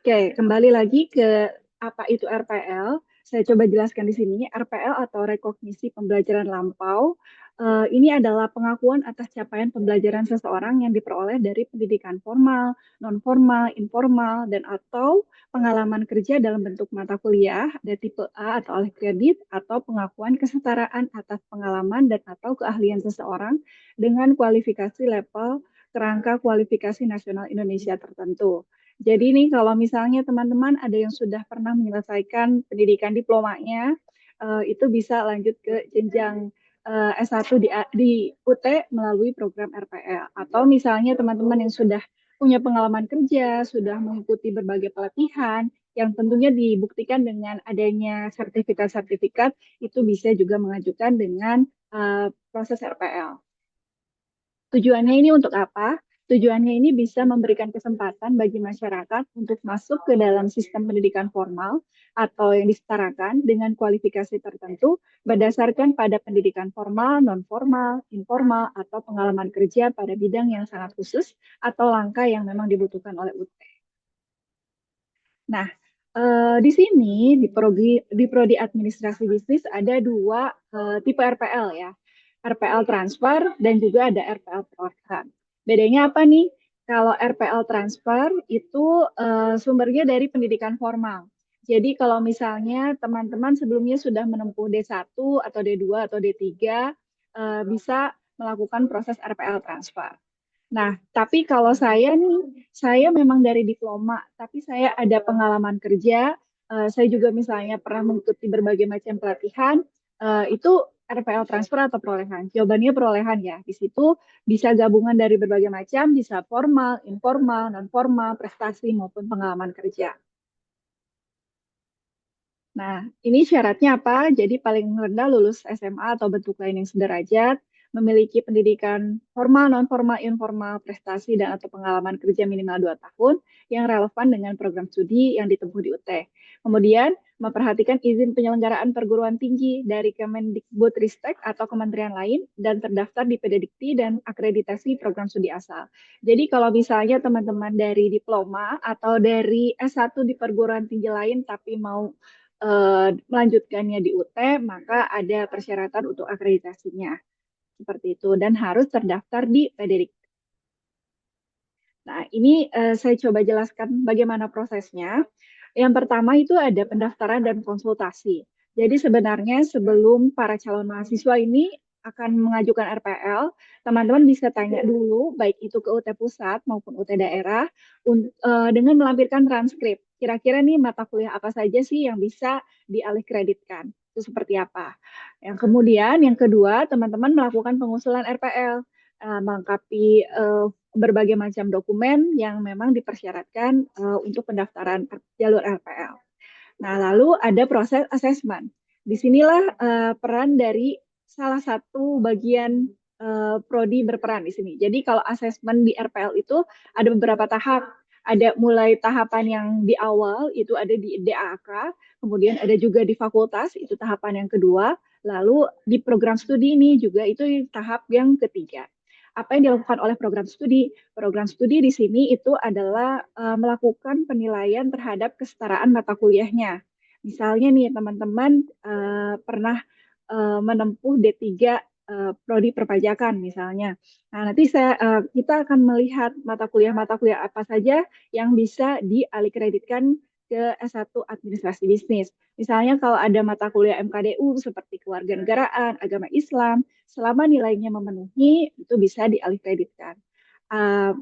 Oke, kembali lagi ke apa itu RPL. Saya coba jelaskan di sini. RPL atau rekognisi pembelajaran lampau. Ini adalah pengakuan atas capaian pembelajaran seseorang yang diperoleh dari pendidikan formal, non-formal, informal, dan atau pengalaman kerja dalam bentuk mata kuliah, ada tipe A atau oleh kredit, atau pengakuan kesetaraan atas pengalaman dan atau keahlian seseorang dengan kualifikasi level kerangka kualifikasi nasional Indonesia tertentu. Jadi nih kalau misalnya teman-teman ada yang sudah pernah menyelesaikan pendidikan diplomanya, itu bisa lanjut ke jenjang S1 di UT melalui program RPL. Atau misalnya teman-teman yang sudah punya pengalaman kerja, sudah mengikuti berbagai pelatihan, yang tentunya dibuktikan dengan adanya sertifikat-sertifikat, itu bisa juga mengajukan dengan proses RPL. Tujuannya ini untuk apa? Tujuannya ini bisa memberikan kesempatan bagi masyarakat untuk masuk ke dalam sistem pendidikan formal atau yang disetarakan dengan kualifikasi tertentu berdasarkan pada pendidikan formal, non-formal, informal, atau pengalaman kerja pada bidang yang sangat khusus atau langka yang memang dibutuhkan oleh UT. Nah, di sini di Prodi Administrasi Bisnis ada 2 tipe RPL ya. RPL transfer dan juga ada RPL program. Bedanya apa nih? Kalau RPL transfer itu sumbernya dari pendidikan formal. Jadi kalau misalnya teman-teman sebelumnya sudah menempuh D1 atau D2 atau D3 bisa melakukan proses RPL transfer. Nah, tapi kalau saya nih, saya memang dari diploma, tapi saya ada pengalaman kerja, saya juga misalnya pernah mengikuti berbagai macam pelatihan, itu RPL transfer atau perolehan? Jawabannya perolehan ya. Di situ bisa gabungan dari berbagai macam, bisa formal, informal, non-formal, prestasi maupun pengalaman kerja. Nah, ini syaratnya apa? Jadi paling rendah lulus SMA atau bentuk lain yang sederajat, memiliki pendidikan formal, non-formal, informal, prestasi, dan atau pengalaman kerja minimal 2 tahun yang relevan dengan program studi yang ditempuh di UT. Kemudian, memperhatikan izin penyelenggaraan perguruan tinggi dari Kemendikbudristek atau kementerian lain dan terdaftar di PDDikti dan akreditasi program studi asal. Jadi kalau misalnya teman-teman dari diploma atau dari S1 di perguruan tinggi lain tapi mau melanjutkannya di UT, maka ada persyaratan untuk akreditasinya. Seperti itu, dan harus terdaftar di PDDikti. Nah, ini saya coba jelaskan bagaimana prosesnya. Yang pertama itu ada pendaftaran dan konsultasi. Jadi sebenarnya sebelum para calon mahasiswa ini akan mengajukan RPL, teman-teman bisa tanya dulu, baik itu ke UT Pusat maupun UT Daerah, dengan melampirkan transkrip. kira-kira nih mata kuliah apa saja sih yang bisa dialih kreditkan. Itu seperti apa. Yang kedua, teman-teman melakukan pengusulan RPL, melengkapi berbagai macam dokumen yang memang dipersyaratkan untuk pendaftaran jalur RPL. Nah, lalu ada proses asesmen. Disinilah peran dari salah satu bagian prodi berperan di sini. Jadi kalau asesmen di RPL itu ada beberapa tahap. Ada mulai tahapan yang di awal, itu ada di DAK, kemudian ada juga di fakultas, itu tahapan yang kedua, lalu di program studi ini juga itu tahap yang ketiga. Apa yang dilakukan oleh program studi? Program studi di sini itu adalah melakukan penilaian terhadap kesetaraan mata kuliahnya. Misalnya nih teman-teman pernah menempuh D3 prodi perpajakan misalnya. Nah, nanti kita akan melihat mata kuliah apa saja yang bisa dialih kreditkan ke S1 Administrasi Bisnis. Misalnya kalau ada mata kuliah MKDU seperti kewarganegaraan, agama Islam, selama nilainya memenuhi itu bisa dialih kreditkan.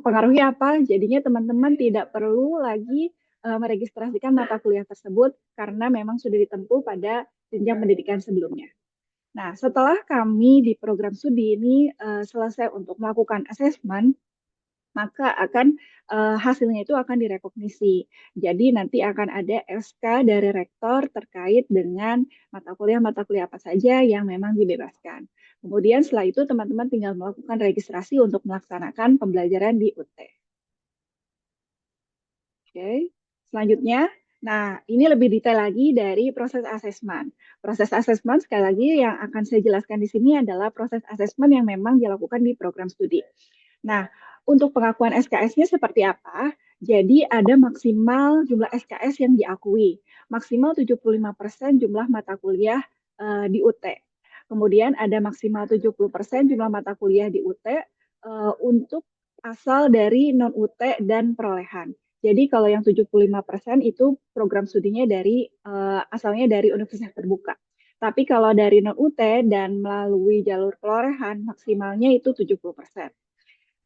Pengaruhnya apa? Jadinya teman-teman tidak perlu lagi meregistrasikan mata kuliah tersebut karena memang sudah ditempuh pada jenjang pendidikan sebelumnya. Nah, setelah kami di program studi ini selesai untuk melakukan asesmen, maka hasilnya itu akan direkognisi. Jadi nanti akan ada SK dari rektor terkait dengan mata kuliah apa saja yang memang dibebaskan. Kemudian setelah itu teman-teman tinggal melakukan registrasi untuk melaksanakan pembelajaran di UT. Oke, selanjutnya. Nah, ini lebih detail lagi dari proses asesmen. Proses asesmen, sekali lagi yang akan saya jelaskan di sini adalah proses asesmen yang memang dilakukan di program studi. Nah, untuk pengakuan SKS-nya seperti apa? Jadi ada maksimal jumlah SKS yang diakui, maksimal 75% jumlah mata kuliah di UT. Kemudian ada maksimal 70% jumlah mata kuliah di UT untuk asal dari non-UT dan perolehan. Jadi kalau yang 75% itu program studinya asalnya dari universitas terbuka. Tapi kalau dari non-UT dan melalui jalur perolehan maksimalnya itu 70%.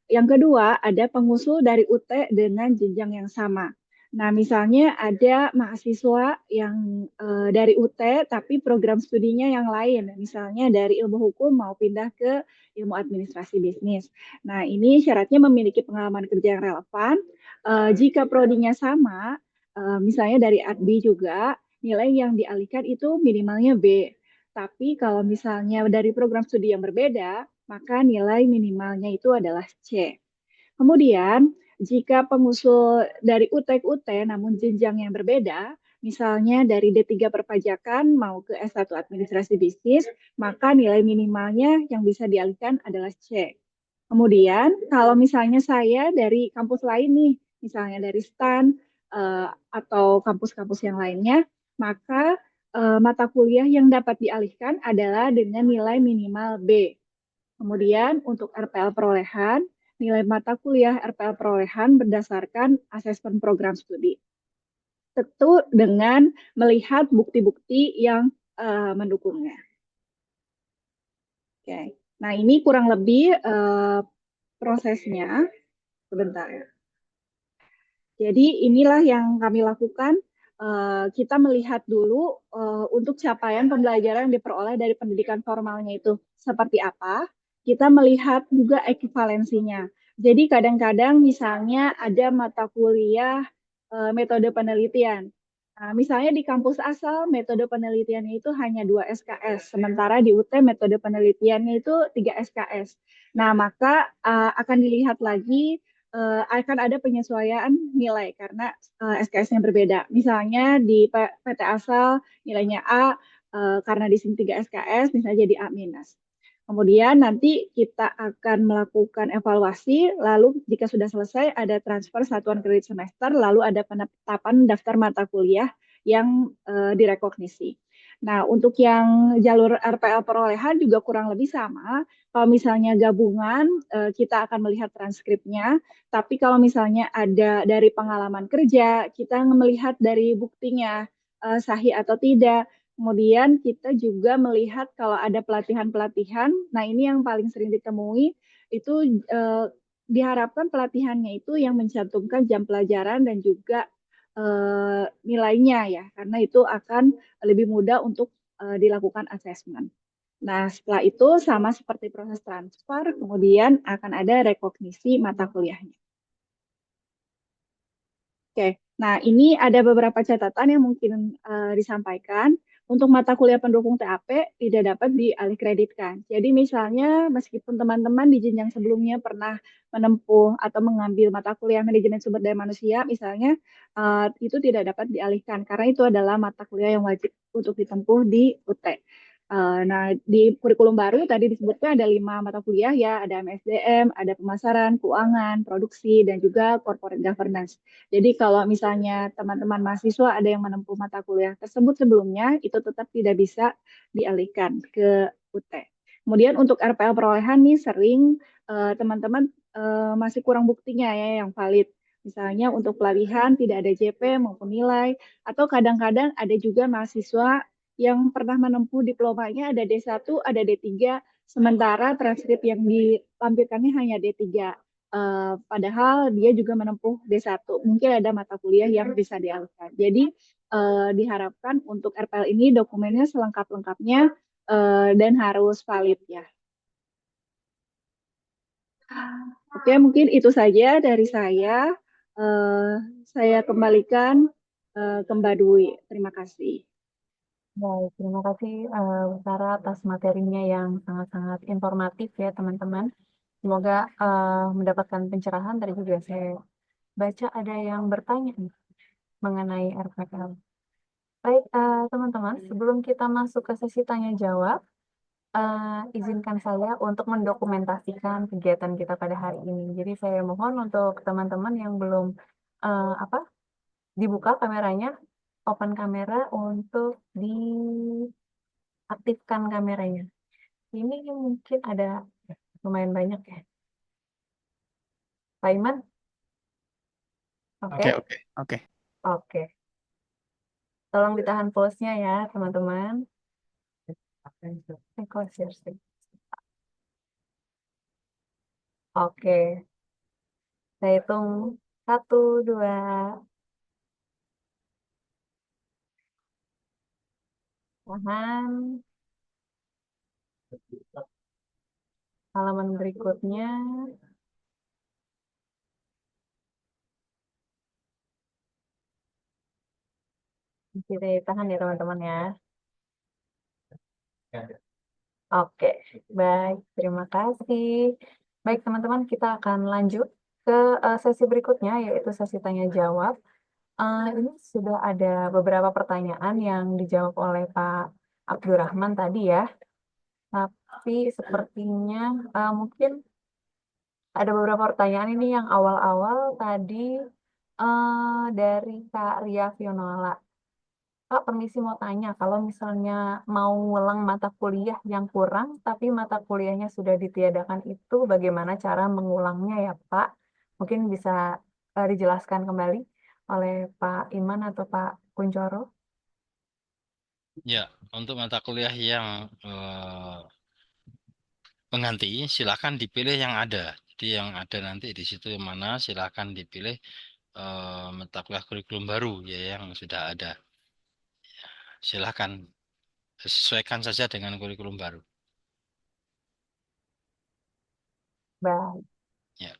Yang kedua, ada pengusul dari UT dengan jenjang yang sama. Nah, misalnya ada mahasiswa yang dari UT tapi program studinya yang lain, misalnya dari ilmu hukum mau pindah ke ilmu administrasi bisnis. Nah, ini syaratnya memiliki pengalaman kerja yang relevan. Jika prodinya sama, misalnya dari ADBI juga, nilai yang dialihkan itu minimalnya B. Tapi kalau misalnya dari program studi yang berbeda, maka nilai minimalnya itu adalah C. Kemudian, jika pengusul dari UT ke UT namun jenjang yang berbeda, misalnya dari D3 perpajakan mau ke S1 administrasi bisnis, maka nilai minimalnya yang bisa dialihkan adalah C. Kemudian, kalau misalnya saya dari kampus lain nih, misalnya dari STAN atau kampus-kampus yang lainnya, maka mata kuliah yang dapat dialihkan adalah dengan nilai minimal B. Kemudian untuk RPL perolehan, nilai mata kuliah RPL perolehan berdasarkan asesmen program studi. Tentu dengan melihat bukti-bukti yang mendukungnya. Oke, nah ini kurang lebih prosesnya. Sebentar ya. Jadi inilah yang kami lakukan. Kita melihat dulu untuk capaian pembelajaran yang diperoleh dari pendidikan formalnya itu seperti apa. Kita melihat juga ekivalensinya. Jadi kadang-kadang misalnya ada mata kuliah metode penelitian. Nah, misalnya di kampus asal metode penelitiannya itu hanya 2 SKS, sementara di UT metode penelitiannya itu 3 SKS. Nah, maka akan dilihat lagi akan ada penyesuaian nilai karena SKS-nya berbeda. Misalnya di PT asal nilainya A, karena di sini 3 SKS, misalnya jadi A-. Kemudian nanti kita akan melakukan evaluasi, lalu jika sudah selesai ada transfer satuan kredit semester, lalu ada penetapan daftar mata kuliah yang direkognisi. Nah, untuk yang jalur RPL perolehan juga kurang lebih sama. Kalau misalnya gabungan, kita akan melihat transkripnya. Tapi kalau misalnya ada dari pengalaman kerja, kita melihat dari buktinya sahih atau tidak. Kemudian kita juga melihat kalau ada pelatihan-pelatihan. Nah, ini yang paling sering ditemui, itu diharapkan pelatihannya itu yang mencantumkan jam pelajaran dan juga nilainya ya, karena itu akan lebih mudah untuk dilakukan assessment. Nah, setelah itu sama seperti proses transfer, kemudian akan ada rekognisi mata kuliahnya. Oke, nah ini ada beberapa catatan yang mungkin disampaikan. Untuk mata kuliah pendukung TAP tidak dapat dialihkreditkan. Jadi misalnya meskipun teman-teman di jenjang sebelumnya pernah menempuh atau mengambil mata kuliah manajemen sumber daya manusia, misalnya itu tidak dapat dialihkan karena itu adalah mata kuliah yang wajib untuk ditempuh di UT. Nah, di kurikulum baru tadi disebutkan ada 5 mata kuliah ya, ada MSDM, ada pemasaran, keuangan, produksi, dan juga corporate governance. Jadi kalau misalnya teman-teman mahasiswa ada yang menempuh mata kuliah tersebut sebelumnya, itu tetap tidak bisa dialihkan ke UT. Kemudian untuk RPL perolehan nih sering teman-teman masih kurang buktinya ya yang valid. Misalnya untuk pelatihan tidak ada JP maupun nilai, atau kadang-kadang ada juga mahasiswa yang pernah menempuh diplomanya ada D1, ada D3, sementara transkrip yang dilampirkannya hanya D3. Padahal dia juga menempuh D1. Mungkin ada mata kuliah yang bisa dialihkan. Jadi diharapkan untuk RPL ini dokumennya selengkap-lengkapnya dan harus valid ya. Oke, mungkin itu saja dari saya. Saya kembalikan ke Mbak Dwi. Terima kasih. Baik, terima kasih Bu Sarah atas materinya yang sangat-sangat informatif ya teman-teman. Semoga mendapatkan pencerahan. Tadi juga saya baca ada yang bertanya nih mengenai RPL. Baik teman-teman, sebelum kita masuk ke sesi tanya jawab, izinkan saya untuk mendokumentasikan kegiatan kita pada hari ini. Jadi saya mohon untuk teman-teman yang belum dibuka kameranya, open kamera untuk diaktifkan kameranya. Ini mungkin ada lumayan banyak ya. Pak Iman? Oke. Oke. Tolong ditahan pulse-nya ya, teman-teman. Oke. Saya hitung 1, 2. Tahan. Halaman berikutnya. Kita tahan ya teman-teman ya. Oke, baik. Terima kasih. Baik teman-teman, kita akan lanjut ke sesi berikutnya, yaitu sesi tanya jawab. Ini sudah ada beberapa pertanyaan yang dijawab oleh Pak Abdurrahman tadi ya. Tapi sepertinya mungkin ada beberapa pertanyaan ini yang awal-awal tadi dari Kak Ria Fionola. Pak, permisi mau tanya, kalau misalnya mau ngulang mata kuliah yang kurang, tapi mata kuliahnya sudah ditiadakan itu, bagaimana cara mengulangnya ya Pak? Mungkin bisa dijelaskan kembali oleh Pak Iman atau Pak Kuncoro? Ya, untuk mata kuliah yang pengganti, silakan dipilih yang ada. Jadi yang ada nanti di situ yang mana silakan dipilih mata kuliah kurikulum baru ya yang sudah ada. Silakan sesuaikan saja dengan kurikulum baru. Baik. Ya.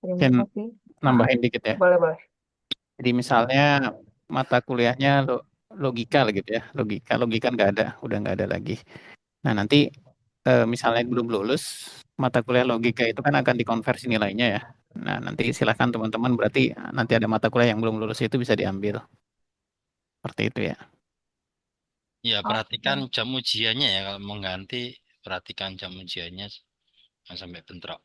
Terima Mungkin kasih. nambahin dikit ya. Boleh. Jadi misalnya mata kuliahnya logika lah gitu ya, logika nggak ada, udah nggak ada lagi. Nah nanti misalnya belum lulus mata kuliah logika itu kan akan dikonversi nilainya ya. Nah nanti silakan teman-teman, berarti nanti ada mata kuliah yang belum lulus itu bisa diambil. Seperti itu ya. Ya, perhatikan jam ujiannya ya. Kalau mau ganti, perhatikan jam ujiannya jangan sampai bentrok.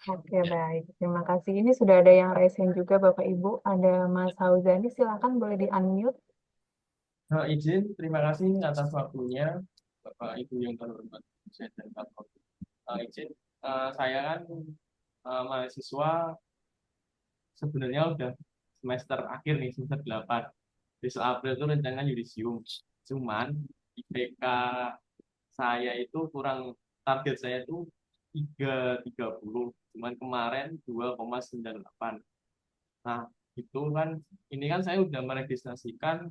Oke, baik. Terima kasih. Ini sudah ada yang resen juga Bapak Ibu. Ada Mas Hauzani, silakan boleh di-unmute. Izin, terima kasih atas waktunya, Bapak Ibu yang terhormat. Saya dan Pak Kopi. Izin, saya kan mahasiswa sebenarnya udah semester akhir nih, semester 8. Besok April itu rencananya yudisium. Cuman IPK saya itu kurang, target saya itu 3,30. Cuman kemarin 2,98. Nah, itu kan ini kan saya udah meregistrasikan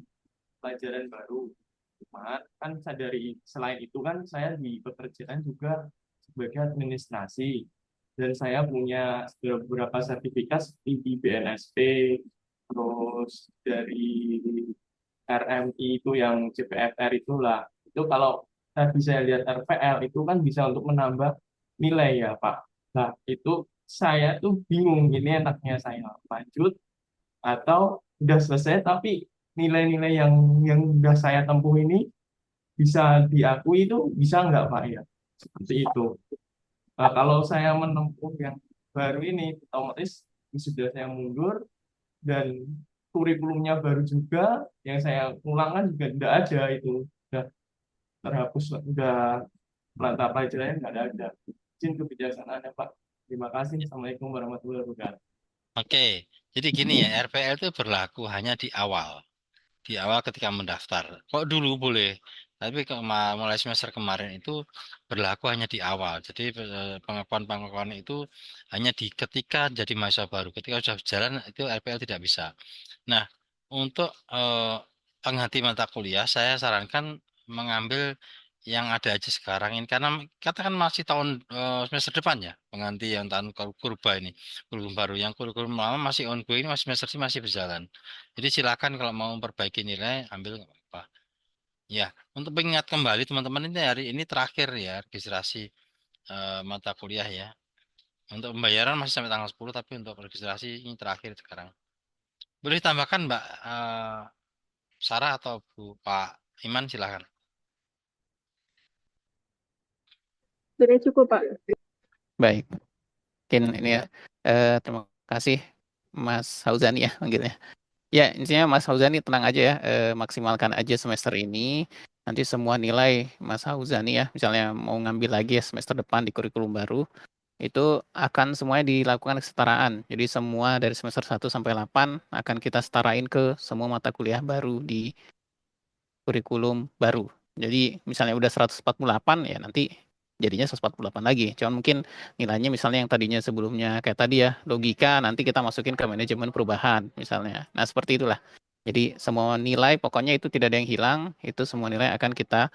pelajaran baru. Cuman kan dari selain itu kan saya di pekerjaan juga sebagai administrasi dan saya punya beberapa sertifikat seperti di BNSP, terus dari RMI itu yang CPFR itulah. Itu kalau tadi saya lihat RPL itu kan bisa untuk menambah nilai ya Pak. Nah itu saya tuh bingung ini enaknya saya lanjut atau udah selesai tapi nilai-nilai yang udah saya tempuh ini bisa diakui itu bisa nggak Pak ya? Seperti itu. Nah, kalau saya menempuh yang baru ini otomatis sudah saya mundur dan kurikulumnya baru juga yang saya ulangkan juga tidak ada itu udah terhapus udah mata pelajarannya nggak ada. Izin kebijaksanaan ya Pak. Terima kasih. Assalamualaikum warahmatullahi wabarakatuh. Oke, jadi gini ya, RPL itu berlaku hanya di awal. Di awal ketika mendaftar. Kok dulu boleh, tapi mulai semester kemarin itu berlaku hanya di awal. Jadi pengakuan-pengakuan itu hanya di ketika jadi mahasiswa baru. Ketika sudah berjalan itu RPL tidak bisa. Nah, untuk pengganti mata kuliah, saya sarankan mengambil yang ada aja sekarang ini karena katakan masih tahun semester depan ya pengganti yang tahun kurba ini kurikulum baru yang kurikulum lama masih ongoing masih semester ini masih berjalan jadi silakan kalau mau memperbaiki nilai ambil nggak apa-apa ya untuk mengingat kembali teman-teman ini hari ini terakhir ya registrasi mata kuliah ya untuk pembayaran masih sampai tanggal 10 tapi untuk registrasi ini terakhir sekarang boleh ditambahkan Mbak Sarah atau Pak Iman silakan. Sudah cukup, Pak. Baik, mungkin ini ya. Terima kasih Mas Hauzani ya manggilnya. Ya, intinya Mas Hauzani tenang aja ya, maksimalkan aja semester ini. Nanti semua nilai Mas Hauzani ya, misalnya mau ngambil lagi ya semester depan di kurikulum baru, itu akan semuanya dilakukan kesetaraan. Jadi semua dari semester 1 sampai 8 akan kita setarain ke semua mata kuliah baru di kurikulum baru. Jadi misalnya udah 148 ya nanti jadinya 148 lagi. Cuman mungkin nilainya misalnya yang tadinya sebelumnya kayak tadi ya logika nanti kita masukin ke manajemen perubahan misalnya. Nah seperti itulah. Jadi semua nilai pokoknya itu tidak ada yang hilang. Itu semua nilai akan kita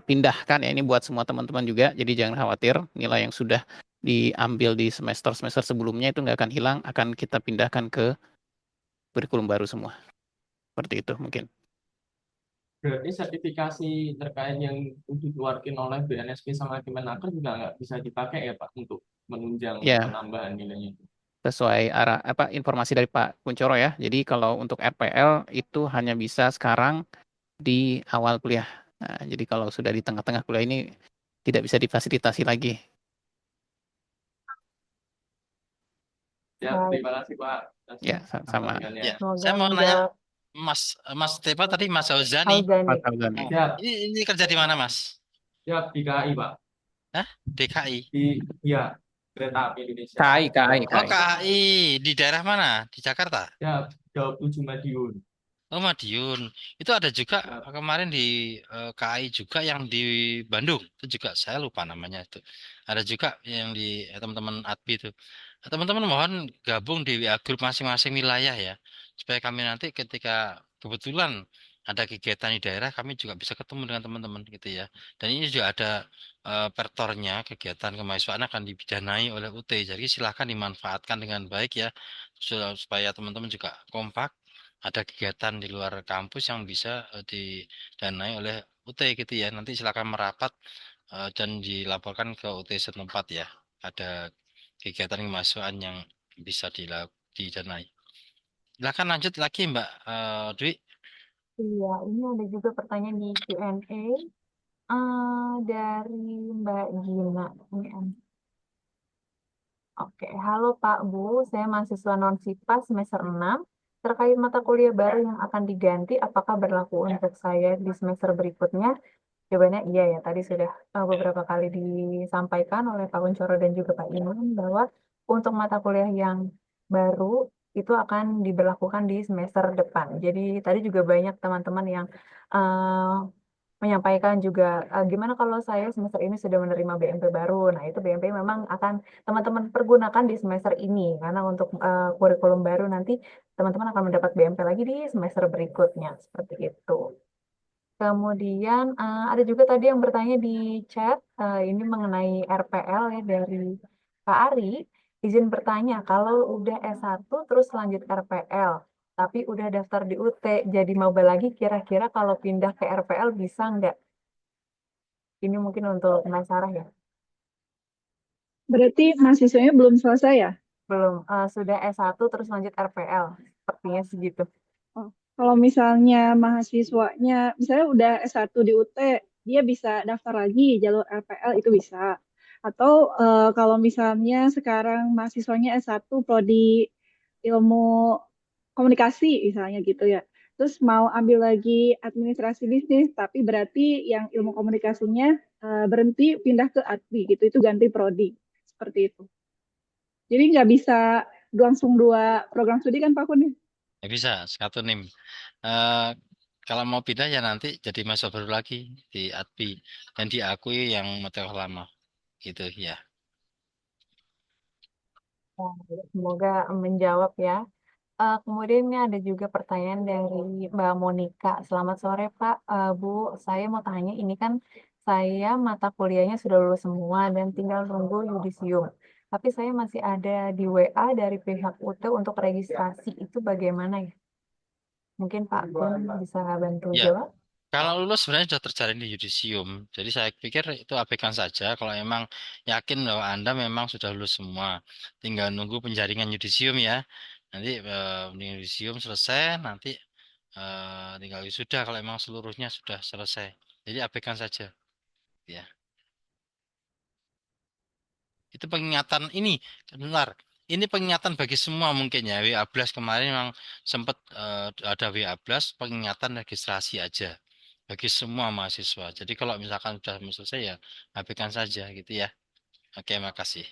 pindahkan ya ini buat semua teman-teman juga. Jadi jangan khawatir nilai yang sudah diambil di semester-semester sebelumnya itu nggak akan hilang. Akan kita pindahkan ke kurikulum baru semua. Seperti itu mungkin. Berarti sertifikasi terkait yang dikeluarkan oleh BNSP sama Kemenaker juga nggak bisa dipakai ya Pak untuk menunjang Ya. penambahan nilainya itu. Sesuai arah informasi dari Pak Kuncoro ya. Jadi kalau untuk RPL itu hanya bisa sekarang di awal kuliah. Nah, jadi kalau sudah di tengah-tengah kuliah ini tidak bisa difasilitasi lagi. Ya, terima kasih Pak. Ya, sama. Ya, saya mau nanya Mas Tepa tadi Mas Hauzani. Mas Hauzani. Ini kerja di mana Mas? Ya, di KAI Pak. Hah? DKI? Iya, Kereta Api Indonesia. KAI. Oh KAI, di daerah mana? Di Jakarta? Ya, 27 Madiun. Oh Madiun, itu ada juga kemarin di KAI juga yang di Bandung, itu juga saya lupa namanya itu. Ada juga yang di teman-teman ADBI itu. Teman-teman mohon gabung di WA grup masing-masing wilayah ya, supaya kami nanti ketika kebetulan ada kegiatan di daerah, kami juga bisa ketemu dengan teman-teman gitu ya. Dan ini juga ada pertornya, kegiatan kemahasiswaan akan didanai oleh UT, jadi silahkan dimanfaatkan dengan baik ya, supaya teman-teman juga kompak ada kegiatan di luar kampus yang bisa didanai oleh UT gitu ya. Nanti silakan merapat dan dilaporkan ke UT setempat ya. Ada kegiatan kemahasiswaan yang bisa didanai. Silakan lanjut lagi Mbak Dwi. Iya, ini ada juga pertanyaan di Q&A dari Mbak Gina. Oke, halo Pak Bu, saya mahasiswa non-SIPA semester 6. Terkait mata kuliah baru yang akan diganti, apakah berlaku untuk saya di semester berikutnya? Jawabannya iya ya, tadi sudah beberapa kali disampaikan oleh Pak Kuncoro dan juga Pak Iman bahwa untuk mata kuliah yang baru itu akan diberlakukan di semester depan. Jadi tadi juga banyak teman-teman yang menyampaikan juga gimana kalau saya semester ini sudah menerima BMP baru. Nah, itu BMP memang akan teman-teman pergunakan di semester ini karena untuk kurikulum baru nanti teman-teman akan mendapat BMP lagi di semester berikutnya seperti itu. Kemudian ada juga tadi yang bertanya di chat ini mengenai RPL ya dari Kak Ari. Izin bertanya, kalau udah S1 terus lanjut RPL, tapi udah daftar di UT, jadi maba lagi kira-kira kalau pindah ke RPL bisa nggak? Ini mungkin untuk Mbak Sarah ya. Berarti mahasiswanya belum selesai ya? Belum, sudah S1 terus lanjut RPL. Sepertinya segitu. Oh, kalau misalnya mahasiswanya, misalnya udah S1 di UT, dia bisa daftar lagi jalur RPL itu bisa. Atau kalau misalnya sekarang mahasiswanya S1 prodi ilmu komunikasi misalnya gitu ya. Terus mau ambil lagi administrasi bisnis, tapi berarti yang ilmu komunikasinya berhenti pindah ke admi gitu, itu ganti prodi. Seperti itu. Jadi nggak bisa langsung dua program studi kan Pak Kun? Ya bisa, satu NIM. Eh, kalau mau pindah ya nanti jadi mahasiswa baru lagi di ADBI dan diakui yang materi lama gitu ya. Semoga menjawab ya. Kemudian ini ada juga pertanyaan dari Mbak Monika. Selamat sore Pak, Bu. Saya mau tanya, ini kan saya mata kuliahnya sudah lulus semua dan tinggal tunggu yudisium. Tapi saya masih ada di WA dari pihak UT untuk registrasi. Itu bagaimana ya? Mungkin Pak Gun bisa bantu Ya, jawab? kalau lulus sebenarnya sudah terjalin di yudisium. Jadi saya pikir itu abaikan saja kalau emang yakin bahwa Anda memang sudah lulus semua. Tinggal nunggu penjaringan yudisium ya. Nanti yudisium selesai, nanti tinggal wisuda kalau emang seluruhnya sudah selesai. Jadi abaikan saja. Ya. Itu pengingatan ini, benar. Ini pengingatan bagi semua mungkin ya. WA Blast kemarin memang sempat ada WA Blast pengingatan registrasi aja bagi semua mahasiswa. Jadi kalau misalkan sudah selesai ya abaikan saja gitu ya. Oke, makasih.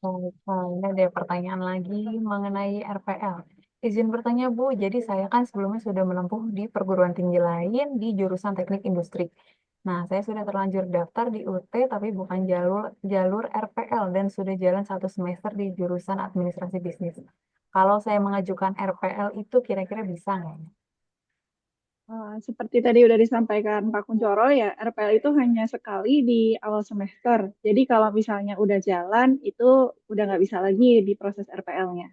Ini ada pertanyaan lagi mengenai RPL. Izin bertanya Bu, jadi saya kan sebelumnya sudah menempuh di perguruan tinggi lain di jurusan teknik industri. Nah, saya sudah terlanjur daftar di UT tapi bukan jalur jalur RPL dan sudah jalan 1 semester di jurusan administrasi bisnis. Kalau saya mengajukan RPL itu kira-kira bisa nggak ya? Seperti tadi udah disampaikan Pak Kuncoro ya, RPL itu hanya sekali di awal semester. Jadi kalau misalnya udah jalan, itu udah nggak bisa lagi di proses RPL-nya.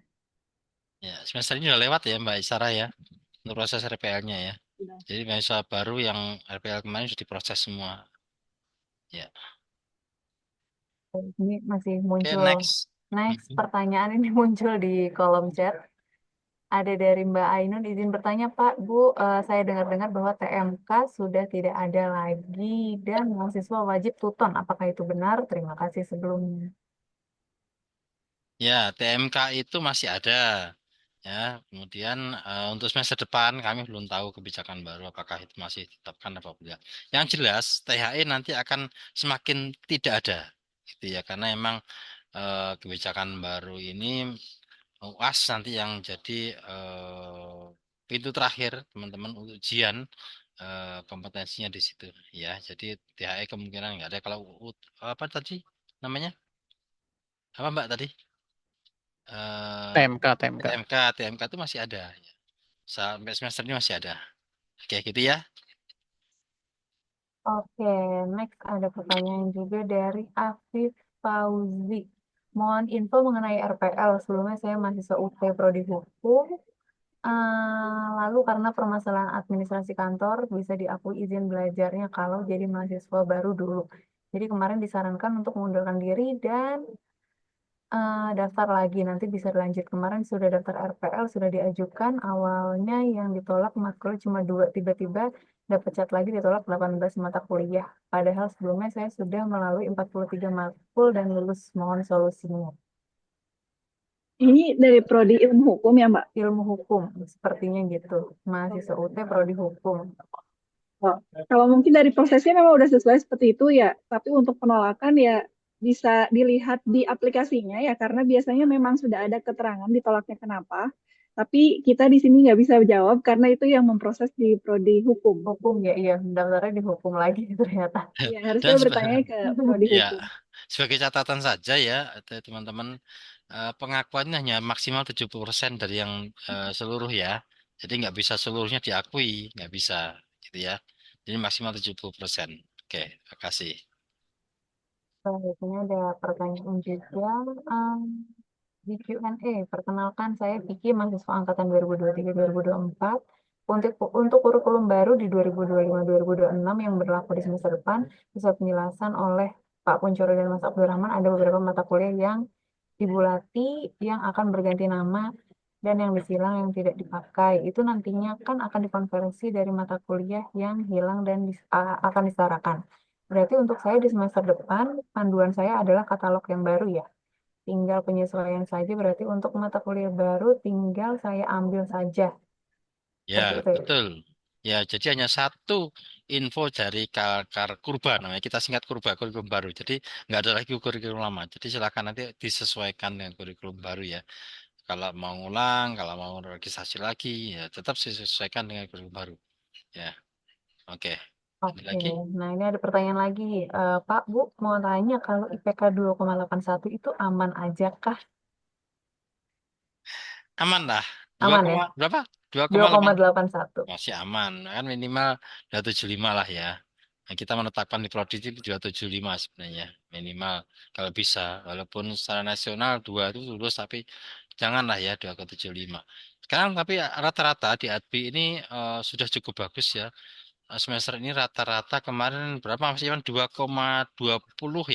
Ya, semester ini udah lewat ya Mbak Isara ya. Untuk proses RPL-nya ya. Jadi mahasiswa baru yang RPL kemarin sudah diproses semua. Ya. Ini masih Oke, muncul. next. Next, pertanyaan ini muncul di kolom chat. Ada dari Mbak Ainun, izin bertanya Pak, Bu, saya dengar-dengar bahwa TMK sudah tidak ada lagi dan mahasiswa wajib tuton. Apakah itu benar? Terima kasih sebelumnya. Ya, TMK itu masih ada. Ya, kemudian untuk semester depan kami belum tahu kebijakan baru apakah itu masih ditetapkan apa tidak. Yang jelas THE nanti akan semakin tidak ada, gitu ya, karena emang kebijakan baru ini UAS nanti yang jadi pintu terakhir teman-teman untuk ujian kompetensinya di situ, ya. Jadi THE kemungkinan nggak ada. Kalau apa tadi namanya? Apa Mbak tadi? TMK, TMK. TMK itu masih ada. Sampai semester ini masih ada. Oke, gitu ya. Oke, next ada pertanyaan juga dari Afif Fauzi. Mohon info mengenai RPL. Sebelumnya saya mahasiswa UT Prodi Hukum. Lalu karena permasalahan administrasi kantor bisa diakui izin belajarnya kalau jadi mahasiswa baru dulu. Jadi kemarin disarankan untuk mengundurkan diri dan daftar lagi. Nanti bisa dilanjut. Kemarin sudah daftar RPL, sudah diajukan. Awalnya yang ditolak matkul cuma 2. Tiba-tiba dapat chat lagi ditolak 18 mata kuliah. Padahal sebelumnya saya sudah melalui 43 matkul dan lulus. Mohon solusinya. Ini dari prodi ilmu hukum ya Mbak? Ilmu hukum, sepertinya gitu. Mahasiswa UT Prodi Hukum. Oh, kalau mungkin dari prosesnya memang udah sesuai seperti itu ya, tapi untuk penolakan ya bisa dilihat di aplikasinya ya, karena biasanya memang sudah ada keterangan ditolaknya kenapa. Tapi kita di sini nggak bisa jawab karena itu yang memproses di prodi hukum. Hukum ya, iya, daftarnya di hukum lagi ternyata. Ya, harusnya Dan bertanya ke prodi ya, hukum. sebagai catatan saja ya, teman-teman, pengakuannya hanya maksimal 70% dari yang seluruh ya. Jadi nggak bisa seluruhnya diakui, nggak bisa gitu ya. Jadi maksimal 70%. Oke, terima kasih. Baik, ini ada pertanyaan juga. em, di Q&A, perkenalkan saya Vicky, mahasiswa angkatan 2023-2024. Untuk kurikulum baru di 2025-2026 yang berlaku di semester depan, sesuai penjelasan oleh Pak Kuncoro dan Mas Abdurrahman, ada beberapa mata kuliah yang dibulati, yang akan berganti nama, dan yang disilang yang tidak dipakai. Itu nantinya kan akan dikonversi dari mata kuliah yang hilang dan akan disetarakan. Berarti untuk saya di semester depan, panduan saya adalah katalog yang baru ya. Tinggal penyesuaian saja, berarti untuk mata kuliah baru tinggal saya ambil saja. Ya, Seperti itu ya. betul. Ya, jadi hanya satu info dari kurba namanya. Kita singkat kurba, kurikulum baru. Jadi nggak ada lagi kurikulum lama. Jadi silakan nanti disesuaikan dengan kurikulum baru ya. Kalau mau ngulang, kalau mau registrasi lagi, ya tetap disesuaikan dengan kurikulum baru. Ya, oke. Ada Oke, lagi? nah ini ada pertanyaan lagi. Pak, Bu, mau tanya kalau IPK 2,81 itu aman aja kah? Aman lah. Dua Aman ya? koma berapa? 2,8 2,81. masih aman. Kan minimal 275 lah ya. Nah, kita menetapkan di prodi itu 275 sebenarnya minimal kalau bisa. Walaupun secara nasional dua itu lulus tapi janganlah ya 2,75. Sekarang tapi rata-rata di ADBI ini sudah cukup bagus ya. Semester ini rata-rata kemarin berapa Mas Iwan? 2,20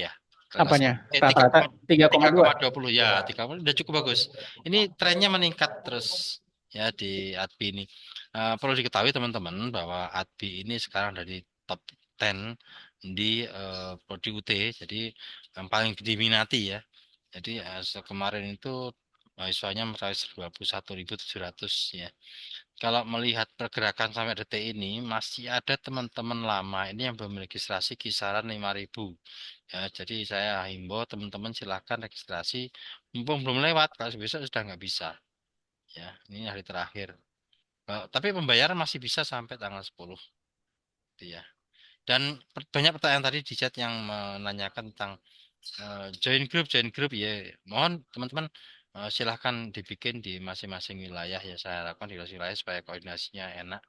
ya. Kelas Apanya? tiga Rata-rata 3,2. 3,20 ya, 3,20 udah cukup bagus. Ini trennya meningkat terus ya di ADBI ini. Perlu diketahui teman-teman bahwa ADBI ini sekarang dari top 10 di prodi UT, jadi yang paling diminati ya. Jadi kemarin itu mahasiswanya meraih 21.700 ya. Kalau melihat pergerakan sampai detik ini, masih ada teman-teman lama ini yang belum registrasi kisaran 5.000. Ya, jadi saya himbau teman-teman silakan registrasi. Mumpung belum lewat, kalau besok sudah nggak bisa. Ya, ini hari terakhir. Tapi pembayaran masih bisa sampai tanggal 10. Gitu ya. Dan banyak pertanyaan tadi di chat yang menanyakan tentang join group ya. Mohon teman-teman silahkan dibikin di masing-masing wilayah ya. Saya harapkan di masing wilayah supaya koordinasinya enak.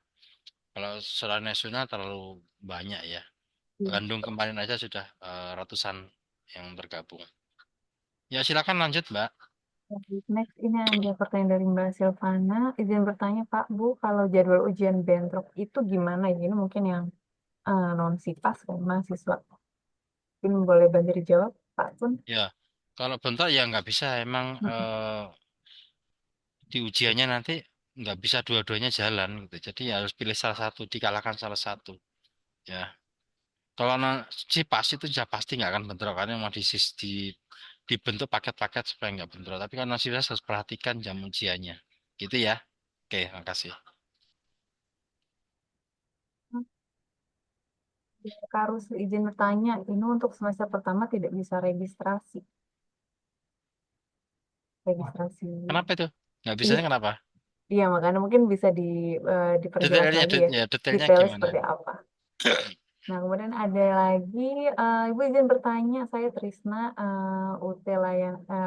Kalau secara nasional terlalu banyak ya. Bandung kemarin aja sudah ratusan yang bergabung. Ya silakan lanjut Mbak. Next, ini ada pertanyaan dari Mbak Silvana. Izin bertanya, Pak, Bu, kalau jadwal ujian bentrok itu gimana ya? Ini mungkin yang non-sipas kan, mahasiswa. Mungkin boleh bantu dijawab, Pak Pun. Ya, kalau bentar ya nggak bisa. Emang di ujiannya nanti nggak bisa dua-duanya jalan gitu. Jadi harus pilih salah satu, dikalahkan salah satu. Ya, kalau pas itu sudah pasti nggak akan bentrok karena memang dibentuk paket-paket supaya nggak bentrok. Tapi kalau nasi harus perhatikan jam ujiannya. Gitu ya. Oke, makasih. Karus izin bertanya, ini untuk semester pertama tidak bisa registrasi. Registrasi. Kenapa itu? Nggak Iya, bisanya kenapa? iya, makanya mungkin bisa diperjelas Detailnya, lagi ya, detailnya detailnya gimana? seperti apa. Nah, kemudian ada lagi, Ibu izin bertanya, saya Trisna, UT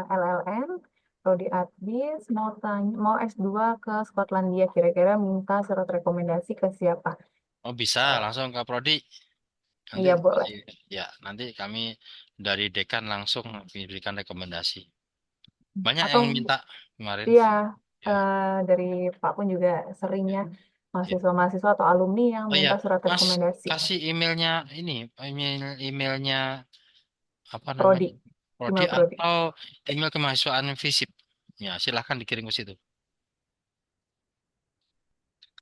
LLN, Prodi Adbis, mau tanya, mau S2 ke Skotlandia, kira-kira minta surat rekomendasi ke siapa? Oh bisa, langsung ke Prodi. Nanti Iya, boleh. ya nanti kami dari dekan langsung memberikan rekomendasi. Banyak Atau, yang minta kemarin. iya, Ya. dari Pak pun juga seringnya Ya. mahasiswa-mahasiswa atau alumni yang Oh ya, minta surat Mas rekomendasi. kasih emailnya ini, emailnya apa Prodi, namanya? Prodi email Prodi. atau email kemahasiswaan FISIP. Ya, silahkan dikirim ke situ.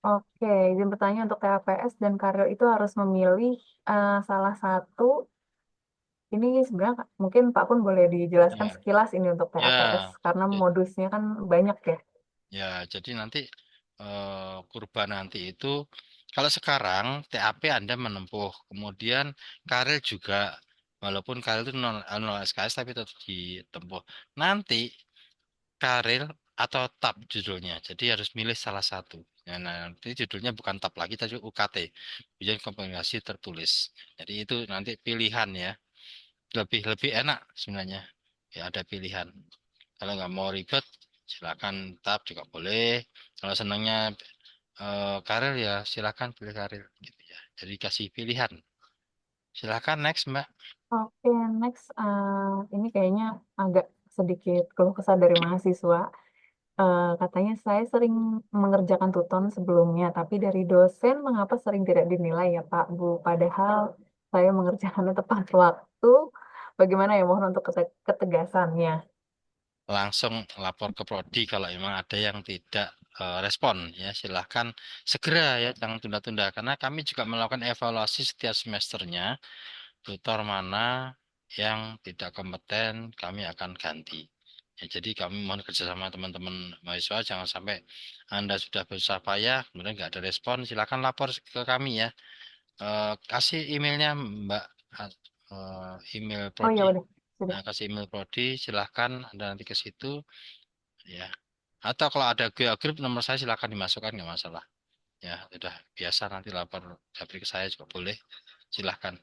Oke, izin bertanya untuk TAPS dan Karyo itu harus memilih salah satu. Ini sebenarnya mungkin Pak pun boleh dijelaskan Ya, sekilas ini untuk TAPS ya, karena ya, modusnya kan banyak ya. ya, jadi nanti kurban nanti itu kalau sekarang TAP Anda menempuh, kemudian karir juga walaupun karir itu non SKS tapi tetap ditempuh. Nanti karir atau TAP judulnya. Jadi harus milih salah satu. Ya, nah, nanti judulnya bukan TAP lagi, tapi UKT, ujian komunikasi tertulis. Jadi itu nanti pilihan ya. Lebih enak sebenarnya. Ya ada pilihan. Kalau nggak mau ribet, silakan TAP juga boleh. Kalau senangnya karir ya silakan pilih karir gitu ya. Jadi kasih pilihan. Silakan next Mbak. Oke, next. Ini kayaknya agak sedikit keluh kesah dari mahasiswa. Katanya saya sering mengerjakan tuton sebelumnya, tapi dari dosen mengapa sering tidak dinilai ya Pak, Bu? Padahal saya mengerjakannya tepat waktu. Bagaimana ya, mohon untuk ketegasannya. Langsung lapor ke prodi kalau memang ada yang tidak respon ya silahkan segera ya jangan tunda-tunda karena kami juga melakukan evaluasi setiap semesternya tutor mana yang tidak kompeten kami akan ganti ya, jadi kami mohon kerjasama teman-teman mahasiswa jangan sampai Anda sudah berusaha payah kemudian nggak ada respon silahkan lapor ke kami ya. Kasih emailnya Mbak, email Oh prodi. ya udah, sudah. Nah, kasih email prodi, silahkan Anda nanti ke situ, ya. Atau kalau ada GA Group nomor saya silahkan dimasukkan, nggak masalah. Ya, sudah biasa nanti lapor japri ke saya juga boleh, silahkan.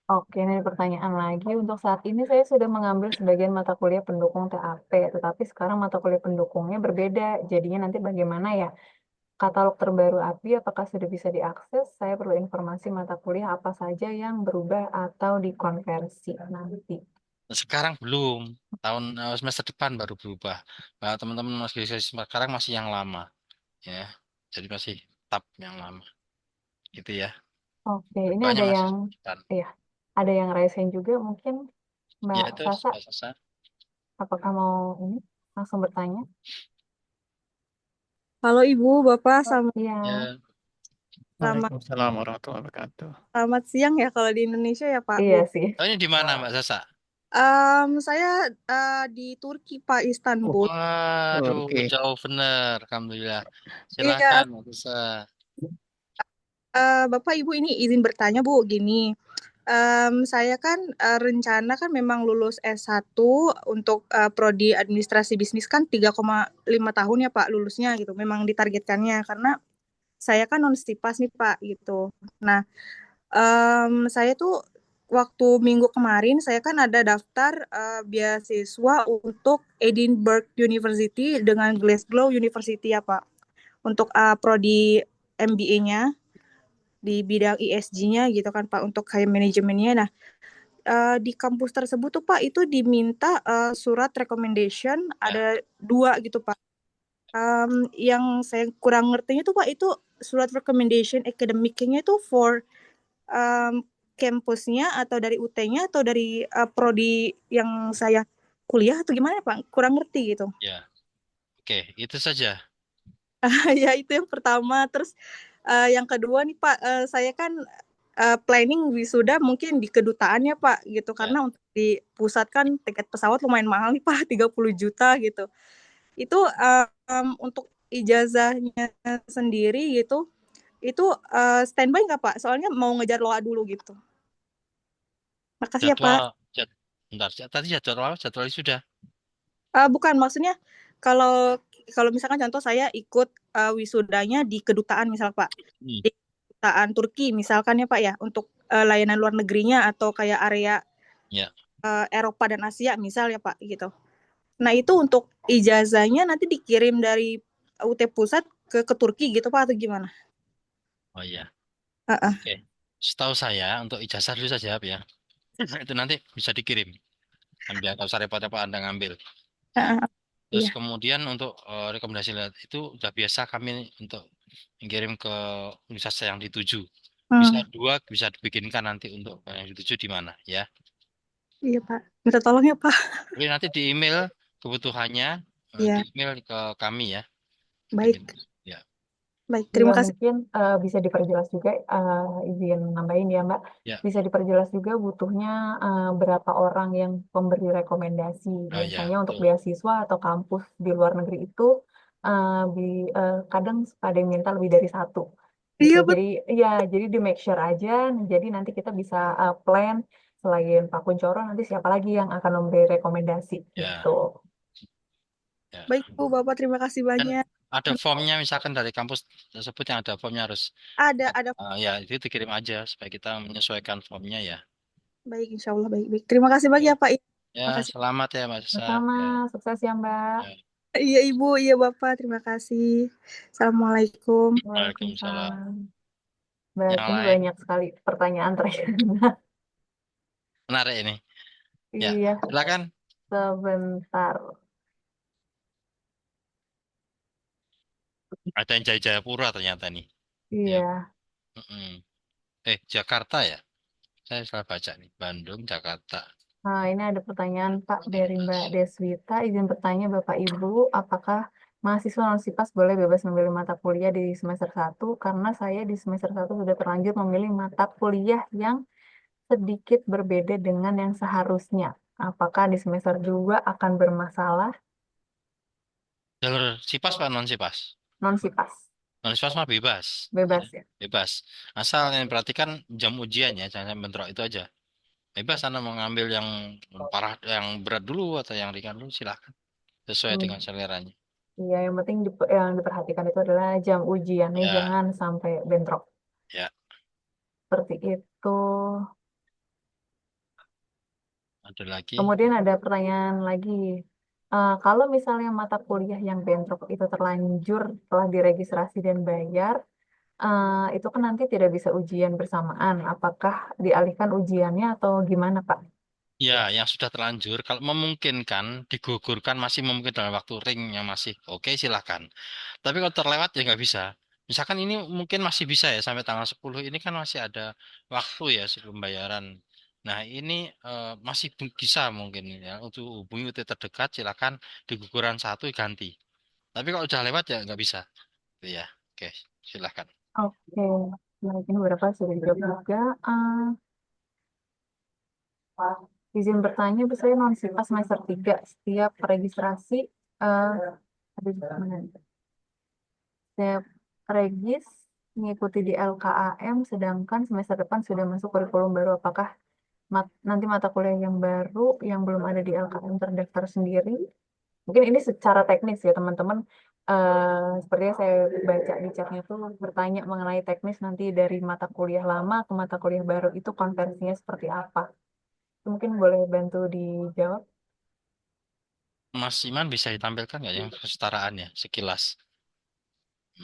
Oke, ini ada pertanyaan lagi. Untuk saat ini saya sudah mengambil sebagian mata kuliah pendukung TAP, tetapi sekarang mata kuliah pendukungnya berbeda. Jadinya nanti bagaimana ya? Katalog terbaru API apakah sudah bisa diakses? Saya perlu informasi mata kuliah apa saja yang berubah atau dikonversi nanti. Sekarang belum, semester depan baru berubah. Nah, teman-teman masih sekarang masih yang lama, ya. Jadi masih tab yang lama, gitu ya. Oke, ini Banyak ada masih yang, depan. iya, ada yang raisen juga mungkin Mbak Ya itu, Sasa, Mbak Sasa. apakah mau ini langsung bertanya? Halo Ibu, Bapak, selamat, Iya, Ya, Waalaikumsalam warahmatullahi wabarakatuh. selamat siang ya kalau di Indonesia ya Pak, iya Bu. sih. oh, ini di mana Mbak Sasa? Saya di Turki Pak, Istanbul. Waduh, Oke. jauh bener, alhamdulillah. Iya, Silakan, Mbak Sasa. Bapak Ibu ini izin bertanya Bu, gini. Saya kan rencana kan memang lulus S1 untuk prodi administrasi bisnis kan 3,5 tahun ya Pak lulusnya gitu. Memang ditargetkannya karena saya kan non Stipas nih Pak gitu. Nah, saya tuh waktu minggu kemarin saya kan ada daftar beasiswa untuk Edinburgh University dengan Glasgow University ya Pak. Untuk prodi MBA-nya di bidang ESG-nya gitu kan Pak untuk kayak manajemennya. Nah, di kampus tersebut tuh Pak itu diminta surat recommendation ada 2 gitu Pak. Yang saya kurang ngertinya tuh Pak itu surat recommendation academic-nya itu for kampusnya atau dari UT-nya atau dari prodi yang saya kuliah atau gimana Pak? Kurang ngerti gitu. Ya, oke, itu saja. Ya itu yang pertama. Terus yang kedua nih Pak, saya kan planning wisuda mungkin di kedutaan ya Pak gitu karena untuk di pusat kan tiket pesawat lumayan mahal nih Pak 30 juta gitu. Itu untuk ijazahnya sendiri gitu itu standby nggak Pak? Soalnya mau ngejar loa dulu gitu. Makasih ya Pak. Bentar, tadi jadwal sudah. Bukan maksudnya kalau misalkan contoh saya ikut wisudanya di kedutaan misal Pak, di kedutaan Turki misalkan ya Pak ya untuk layanan luar negerinya atau kayak area Eropa dan Asia misal ya Pak gitu. Nah itu untuk ijazahnya nanti dikirim dari UT Pusat ke Turki gitu Pak atau gimana? Oh iya. Oke. Setahu saya untuk ijazah dulu saja ya. Itu nanti bisa dikirim. Biar nggak usah repot-repot Anda ngambil. Terus kemudian untuk rekomendasi itu udah biasa kami untuk mengirim ke universitas yang dituju. Bisa 2 bisa dibikinkan nanti untuk yang dituju di mana ya. Iya Pak, minta tolong ya Pak. Jadi nanti di email kebutuhannya di email ke kami ya. Baik. Ya. Baik, terima kasih. Mungkin bisa diperjelas juga, izin nambahin ya Mbak, bisa diperjelas juga butuhnya berapa orang yang pemberi rekomendasi. Biasanya untuk beasiswa atau kampus di luar negeri itu kadang ada yang minta lebih dari 1. Gitu. Jadi di make sure aja, jadi nanti kita bisa plan selain Pak Kuncoro nanti siapa lagi yang akan memberi rekomendasi gitu. Ya. Baik Bu, Bapak terima kasih Dan banyak. ada formnya misalkan dari kampus tersebut yang ada formnya harus Ada. ya itu dikirim aja supaya kita menyesuaikan formnya ya. Baik, insya Allah baik. Terima kasih banyak Pak. Ya, Makasih. selamat ya Mbak Sisa. Sama, Ya. sukses ya Mbak. Iya Ibu, iya Bapak, terima kasih. Assalamualaikum. Waalaikumsalam. Mbak, Yang ini lain banyak sekali pertanyaan ternyata. menarik ini. Ya, Iya, silakan. sebentar. Ada yang Jayapura ternyata nih. Ya. Iya. Jakarta ya? Saya salah baca nih. Bandung, Jakarta. Nah, ini ada pertanyaan Pak dari Mbak Deswita. Izin bertanya Bapak Ibu, apakah mahasiswa non-SIPAS boleh bebas memilih mata kuliah di semester 1? Karena saya di semester 1 sudah terlanjur memilih mata kuliah yang sedikit berbeda dengan yang seharusnya. Apakah di semester 2 akan bermasalah? Jalur SIPAS apa non-SIPAS? Non-SIPAS. Non-SIPAS mah bebas. Bebas ya? Bebas. Asal yang perhatikan jam ujiannya, jangan sampai bentrok itu aja. Bebas Anda mau ngambil yang parah, yang berat dulu atau yang ringan dulu silahkan. Sesuai Hmm. dengan seleranya. Iya, yang penting yang diperhatikan itu adalah jam ujiannya, Ya. jangan sampai bentrok. Ya. Seperti itu. Ada lagi. Kemudian ada pertanyaan lagi. Kalau misalnya mata kuliah yang bentrok itu terlanjur telah diregistrasi dan bayar, itu kan nanti tidak bisa ujian bersamaan. Apakah dialihkan ujiannya atau gimana, Pak? Ya, yang sudah terlanjur, kalau memungkinkan, digugurkan masih mungkin dalam waktu ring yang masih oke, silahkan. Tapi kalau terlewat ya nggak bisa. Misalkan ini mungkin masih bisa ya sampai tanggal 10 ini kan masih ada waktu ya sebelum bayaran. Nah ini masih bisa mungkin ya untuk hubungi UT terdekat silakan di guguran 1 ganti. Tapi kalau udah lewat ya nggak bisa. Ya, oke, silakan. Oke, nah ini beberapa sudah dijawab juga. Izin bertanya, saya non-SIPAS semester 3. Setiap registrasi, aduh, mana nih? Setiap regis mengikuti di LKAM, sedangkan semester depan sudah masuk kurikulum baru. Apakah nanti mata kuliah yang baru yang belum ada di LKM terdaftar sendiri? Mungkin ini secara teknis ya teman-teman. Sepertinya saya baca di chatnya tuh bertanya mengenai teknis nanti dari mata kuliah lama ke mata kuliah baru itu konversinya seperti apa? Mungkin boleh bantu dijawab. Mas Iman bisa ditampilkan nggak yang kesetaraannya sekilas?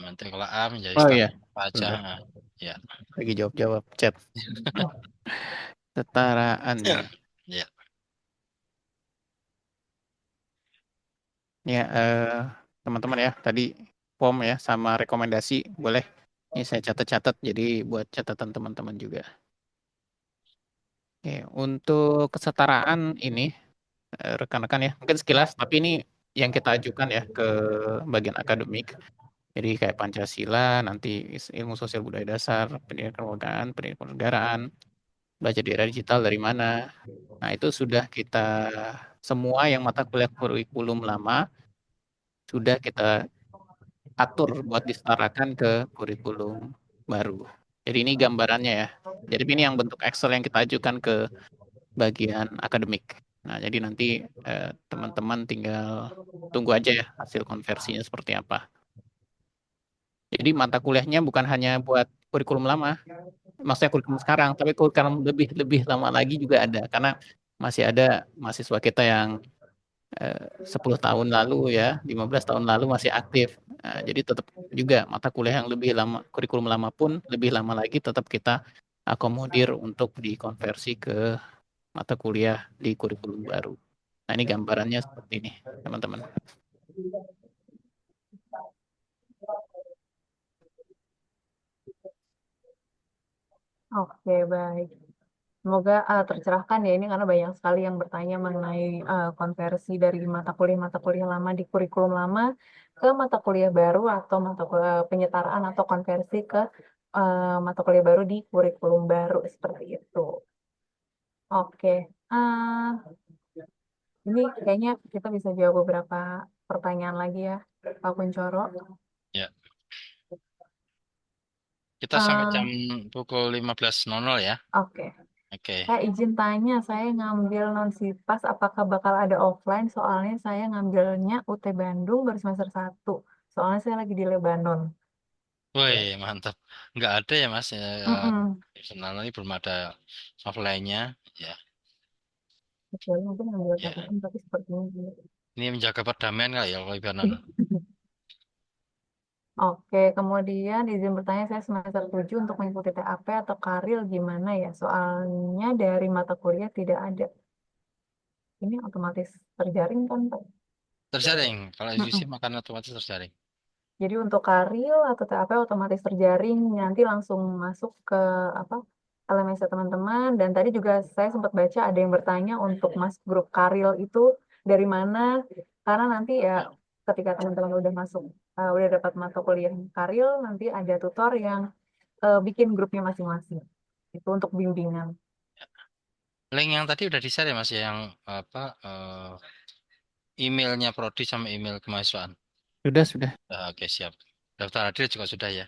Nanti kalau A menjadi Oh iya, apa aja. bentar. Ya. Lagi jawab chat. Kesetaraan ya. Ya. Ya, teman-teman ya, tadi form ya sama rekomendasi boleh. Ini saya catat-catat jadi buat catatan teman-teman juga. Oke, untuk kesetaraan ini rekan-rekan ya, mungkin sekilas, tapi ini yang kita ajukan ya ke bagian akademik. Jadi kayak Pancasila, nanti ilmu sosial budaya dasar, pendidikan kewarganegaraan, pendidikan kenegaraan, belajar di era digital dari mana. Nah, itu sudah kita semua yang mata kuliah kurikulum lama sudah kita atur buat disetarakan ke kurikulum baru. Jadi ini gambarannya ya. Jadi ini yang bentuk Excel yang kita ajukan ke bagian akademik. Nah, jadi nanti teman-teman tinggal tunggu aja ya hasil konversinya seperti apa. Jadi mata kuliahnya bukan hanya buat kurikulum lama, maksudnya kurikulum sekarang, tapi kurikulum lebih lama lagi juga ada. Karena masih ada mahasiswa kita yang 10 tahun lalu ya, 15 tahun lalu masih aktif. Jadi tetap juga mata kuliah yang lebih lama, kurikulum lama pun lebih lama lagi tetap kita akomodir untuk dikonversi ke mata kuliah di kurikulum baru. Nah ini gambarannya seperti ini teman-teman. Oke, baik. Semoga tercerahkan ya ini karena banyak sekali yang bertanya mengenai konversi dari mata kuliah lama di kurikulum lama ke mata kuliah baru atau mata kuliah penyetaraan atau konversi ke mata kuliah baru di kurikulum baru seperti itu. Oke, ini kayaknya kita bisa jawab beberapa pertanyaan lagi ya, Pak Kuncoro. Ya. Kita sampai jam pukul 15.00 ya. Oke. Oke. Izin tanya, saya ngambil non-SIPAS apakah bakal ada offline? Soalnya saya ngambilnya UT Bandung baru semester 1. Soalnya saya lagi di Lebanon. Woi, mantap. Nggak ada ya, Mas. Ya, Mm-mm. personal ini belum ada offline-nya. Ya, Kecuali mungkin ngambil ya. KPM, tapi sepertinya belum. Ini menjaga perdamaian kali ya, Lebanon. Oke, kemudian izin bertanya, saya semester 7 untuk mengikuti TAP atau Karil gimana ya? Soalnya dari mata kuliah tidak ada. Ini otomatis terjaring kan, Pak? Terjaring. Kalau Mm-mm. SVC makan otomatis terjaring. Jadi untuk Karil atau TAP otomatis terjaring, nanti langsung masuk ke apa LMS teman-teman. Dan tadi juga saya sempat baca ada yang bertanya untuk masuk grup Karil itu dari mana? Karena nanti ya ketika teman-teman udah masuk, udah dapat mata kuliah Karil, nanti ada tutor yang bikin grupnya masing-masing. Itu untuk bimbingan. Link yang tadi udah di-share ya, Mas, ya, yang apa emailnya prodi sama email kemahasiswaan. Sudah. Oke, siap. Daftar hadir juga sudah ya.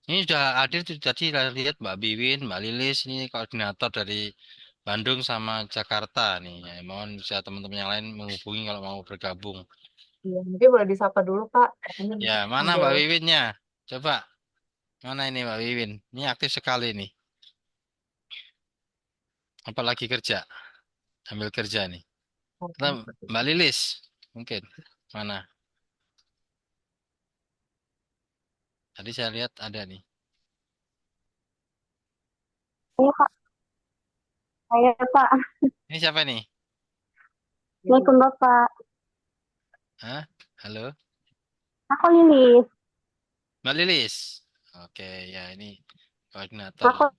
Ini sudah hadir tuh, tadi lihat Mbak Biwin, Mbak Lilis, ini koordinator dari Bandung sama Jakarta nih. Ya, mohon bisa teman-teman yang lain menghubungi kalau mau bergabung. Iya, mungkin boleh disapa dulu, Pak. Ini Ya, mana ambil Mbak Wiwinnya? Coba, mana ini Mbak Wiwin? Ini aktif sekali nih. Apalagi kerja, sambil kerja nih. Atau Mbak Lilis, mungkin. Mana? Tadi saya lihat ada nih. Iya Pak, saya Pak. Ini siapa nih? Assalamualaikum Bapak. Hah? Halo? Aku Lilis. Mbak Lilis. Oke, ya ini koordinator. Aku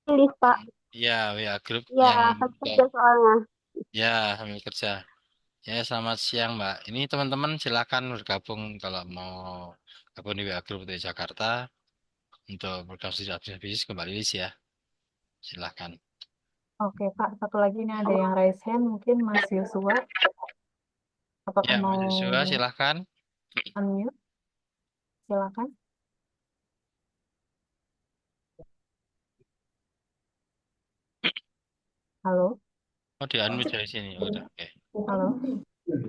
Lilis Pak. Ya, WA grup Ya, yang kerja soalnya. ya sambil kerja. Ya, selamat siang Mbak. Ini teman-teman silakan bergabung kalau mau gabung di WA grup di Jakarta untuk program studi administrasi bisnis kembali Lilis ya. Silakan. Oke, Pak. Satu lagi ini ada yang raise hand, mungkin Mas Yosua. Apakah Ya, mau Mas Yosua silakan. unmute? Silakan. Halo. Oh, di unmute dari sini. Oh, udah. Oke. Halo.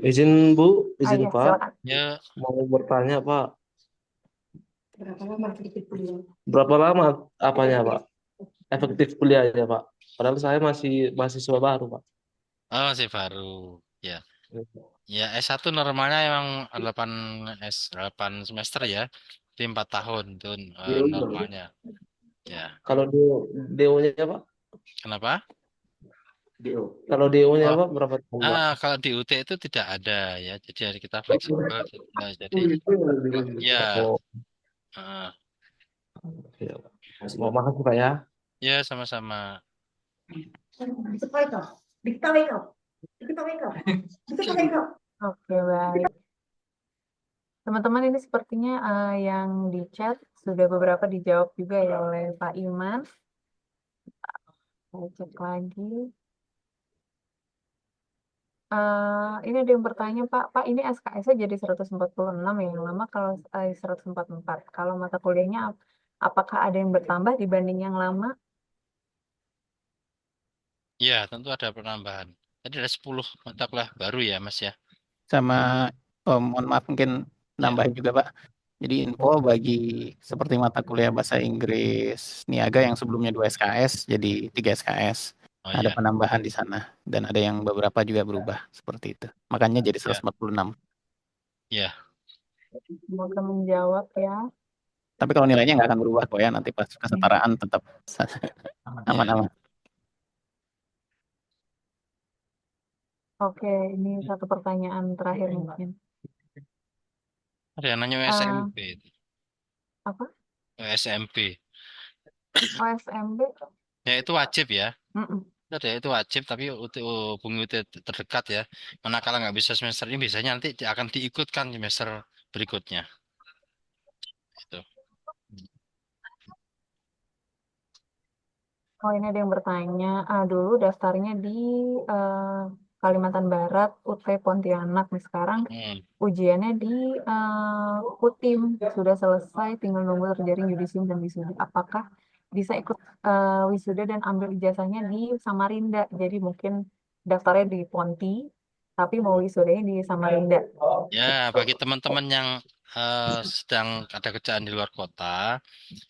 Izin Bu, izin iya, Pak, silakan. Ya, mau bertanya Pak, Berapa lama efektif kuliah? berapa lama apanya Pak, efektif kuliahnya Pak? Padahal saya masih mahasiswa baru Pak. oh, masih baru. Ya. Ya, S1 normalnya emang 8 semester ya. Jadi 4 tahun itu normalnya. Ya. Kalau DO-nya Pak? Kenapa? Kalau DO-nya Oh, Pak berapa tahun Pak? kalau di UT itu tidak ada ya. Jadi kita fleksibel. Nah, jadi ya. Oh, ah, iya Pak. Oh, makasih Pak ya. ya sama-sama. Oke, baik. Teman-teman, ini sepertinya yang di chat sudah beberapa dijawab juga ya oleh Pak Iman. Saya cek lagi. Ini ada yang bertanya, Pak, ini SKS-nya jadi 146 ya, yang lama kalau 144. Kalau mata kuliahnya apakah ada yang bertambah dibanding yang lama? Ya, tentu ada penambahan. Tadi ada 10 mata kuliah baru ya, Mas ya. Sama mohon maaf mungkin nambahin juga Pak. Jadi info bagi seperti mata kuliah bahasa Inggris Niaga yang sebelumnya 2 SKS jadi 3 SKS. Oh, Ada ya. penambahan di sana dan ada yang beberapa juga berubah seperti itu. Makanya jadi 146. Ya. Semoga menjawab ya. Tapi kalau nilainya nggak akan berubah kok ya, nanti pas kesetaraan tetap aman-aman. Oke, ini satu pertanyaan terakhir mungkin. Ada yang nanya Ah. SMP. Apa? SMP. OSMB? Ya, itu wajib ya. Mm-mm. Ada itu wajib, tapi hubungi UT terdekat ya. Manakala nggak bisa semester ini, biasanya nanti akan diikutkan semester berikutnya. Itu. Oh, ini ada yang bertanya. Dulu daftarnya di Kalimantan Barat, UT Pontianak. Nih sekarang ujiannya di Utim sudah selesai, tinggal nunggu terjaring yudisium dan wisuda. Apakah bisa ikut wisuda dan ambil ijazahnya di Samarinda. Jadi mungkin daftarnya di Ponti, tapi mau wisudanya di Samarinda. Ya, bagi teman-teman yang sedang ada kerjaan di luar kota,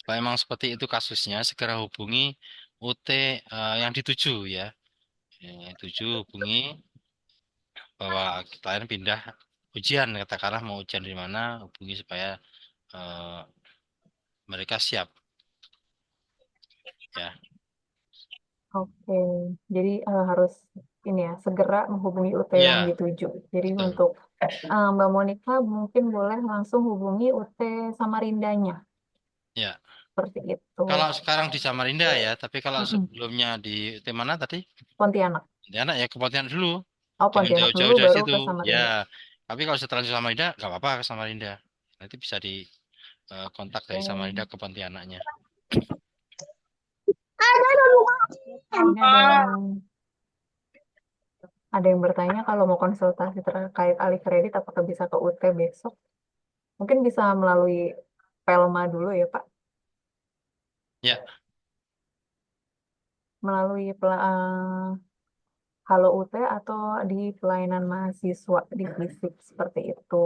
kalau memang seperti itu kasusnya, segera hubungi UT yang dituju ya. Yang dituju hubungi bahwa kalian pindah ujian, katakanlah mau ujian di mana, hubungi supaya eh, mereka siap. Ya. Oke, jadi harus ini ya segera menghubungi UT yang Ya, dituju. Jadi betul. untuk Mbak Monica mungkin boleh langsung hubungi UT Samarindanya Ya. seperti itu. Kalau sekarang di Samarinda ya, tapi kalau Mm-mm. sebelumnya di mana tadi? Pontianak. Pontianak ya, ke Pontianak dulu. Oh, Jangan Pontianak dulu jauh-jauh dari baru situ. ke Samarinda. Ya, tapi kalau setelah di Samarinda, nggak apa-apa ke Samarinda. Nanti bisa di kontak dari Samarinda ke Pontianaknya. Ini ada yang bertanya kalau mau konsultasi terkait alih kredit apakah bisa ke UT besok? Mungkin bisa melalui Pelma dulu ya Pak. Ya. Melalui Halo UT atau di pelayanan mahasiswa di fisik seperti itu.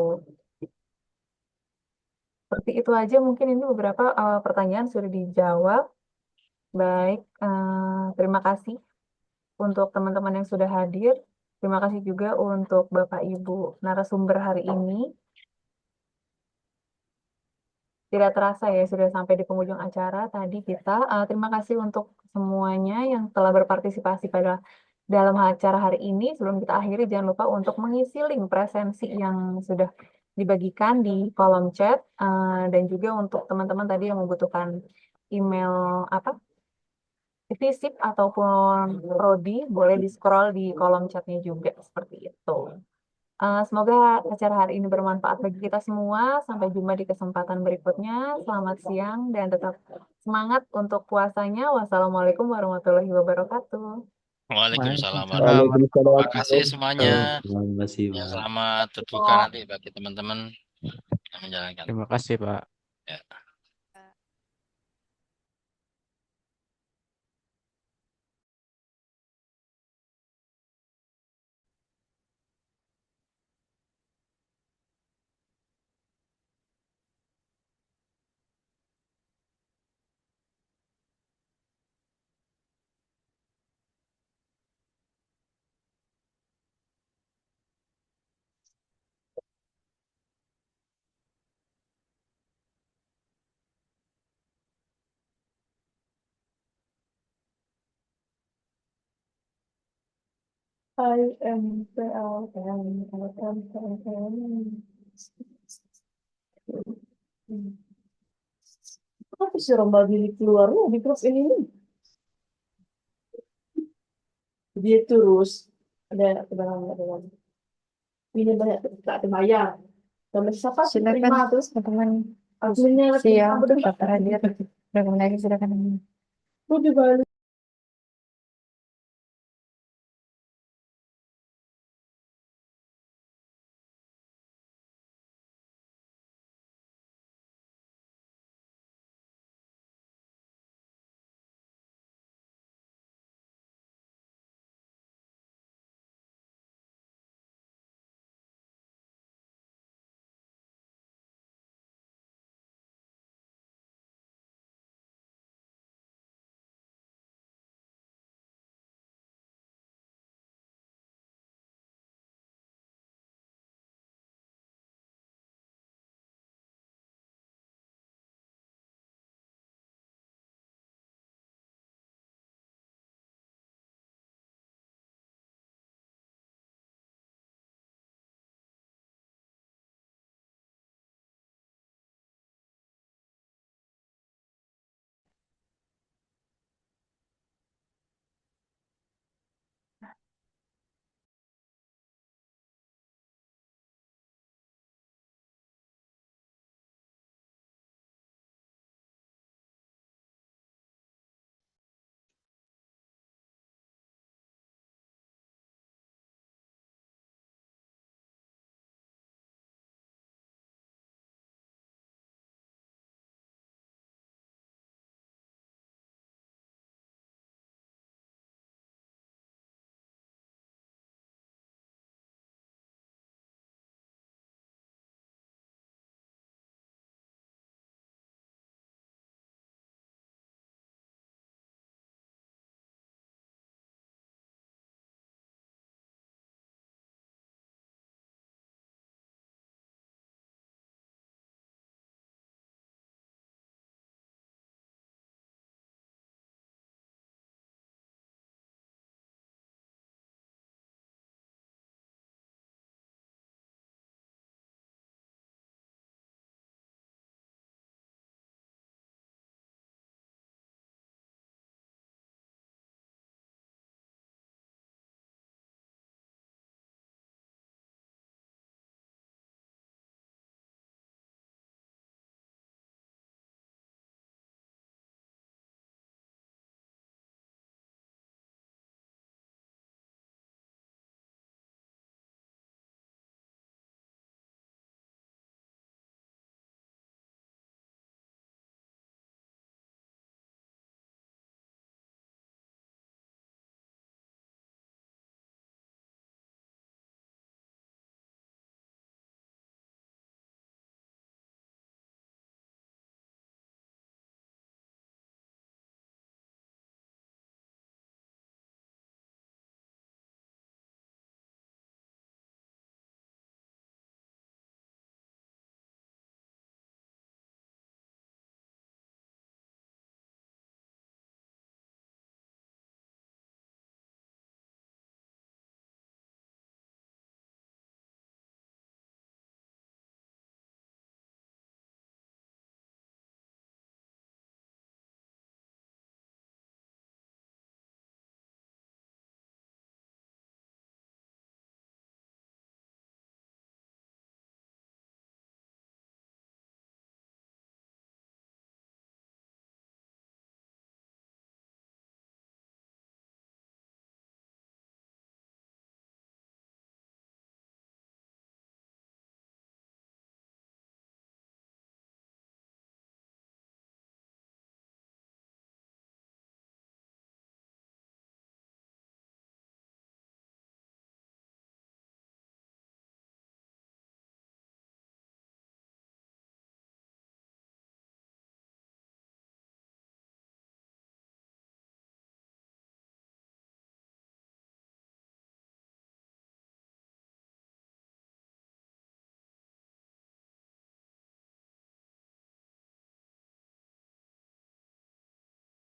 Seperti itu aja mungkin ini beberapa pertanyaan sudah dijawab. Baik, terima kasih untuk teman-teman yang sudah hadir. Terima kasih juga untuk Bapak Ibu narasumber hari ini. Tidak terasa ya sudah sampai di penghujung acara tadi kita. Terima kasih untuk semuanya yang telah berpartisipasi pada dalam acara hari ini. Sebelum kita akhiri, jangan lupa untuk mengisi link presensi yang sudah dibagikan di kolom chat dan juga untuk teman-teman tadi yang membutuhkan email visip ataupun prodi boleh di scroll di kolom chatnya juga seperti itu. Semoga acara hari ini bermanfaat bagi kita semua. Sampai jumpa di kesempatan berikutnya. Selamat siang dan tetap semangat untuk puasanya. Wassalamualaikum warahmatullahi wabarakatuh. Waalaikumsalam Waalaikumsalam. Terima kasih semuanya. Terima kasih, Ya, Pak. selamat berbuka nanti bagi teman-teman yang menjalankan. Terima kasih, Pak. Ya. I am Apa sih Romba Billy keluarnya di klub ini nih? Dia terus ada kedalam ini banyak tak terbayar. Dan siapa terima terus teman adminnya siang dapat hadir rekomendasi silakan. Itu di Bali.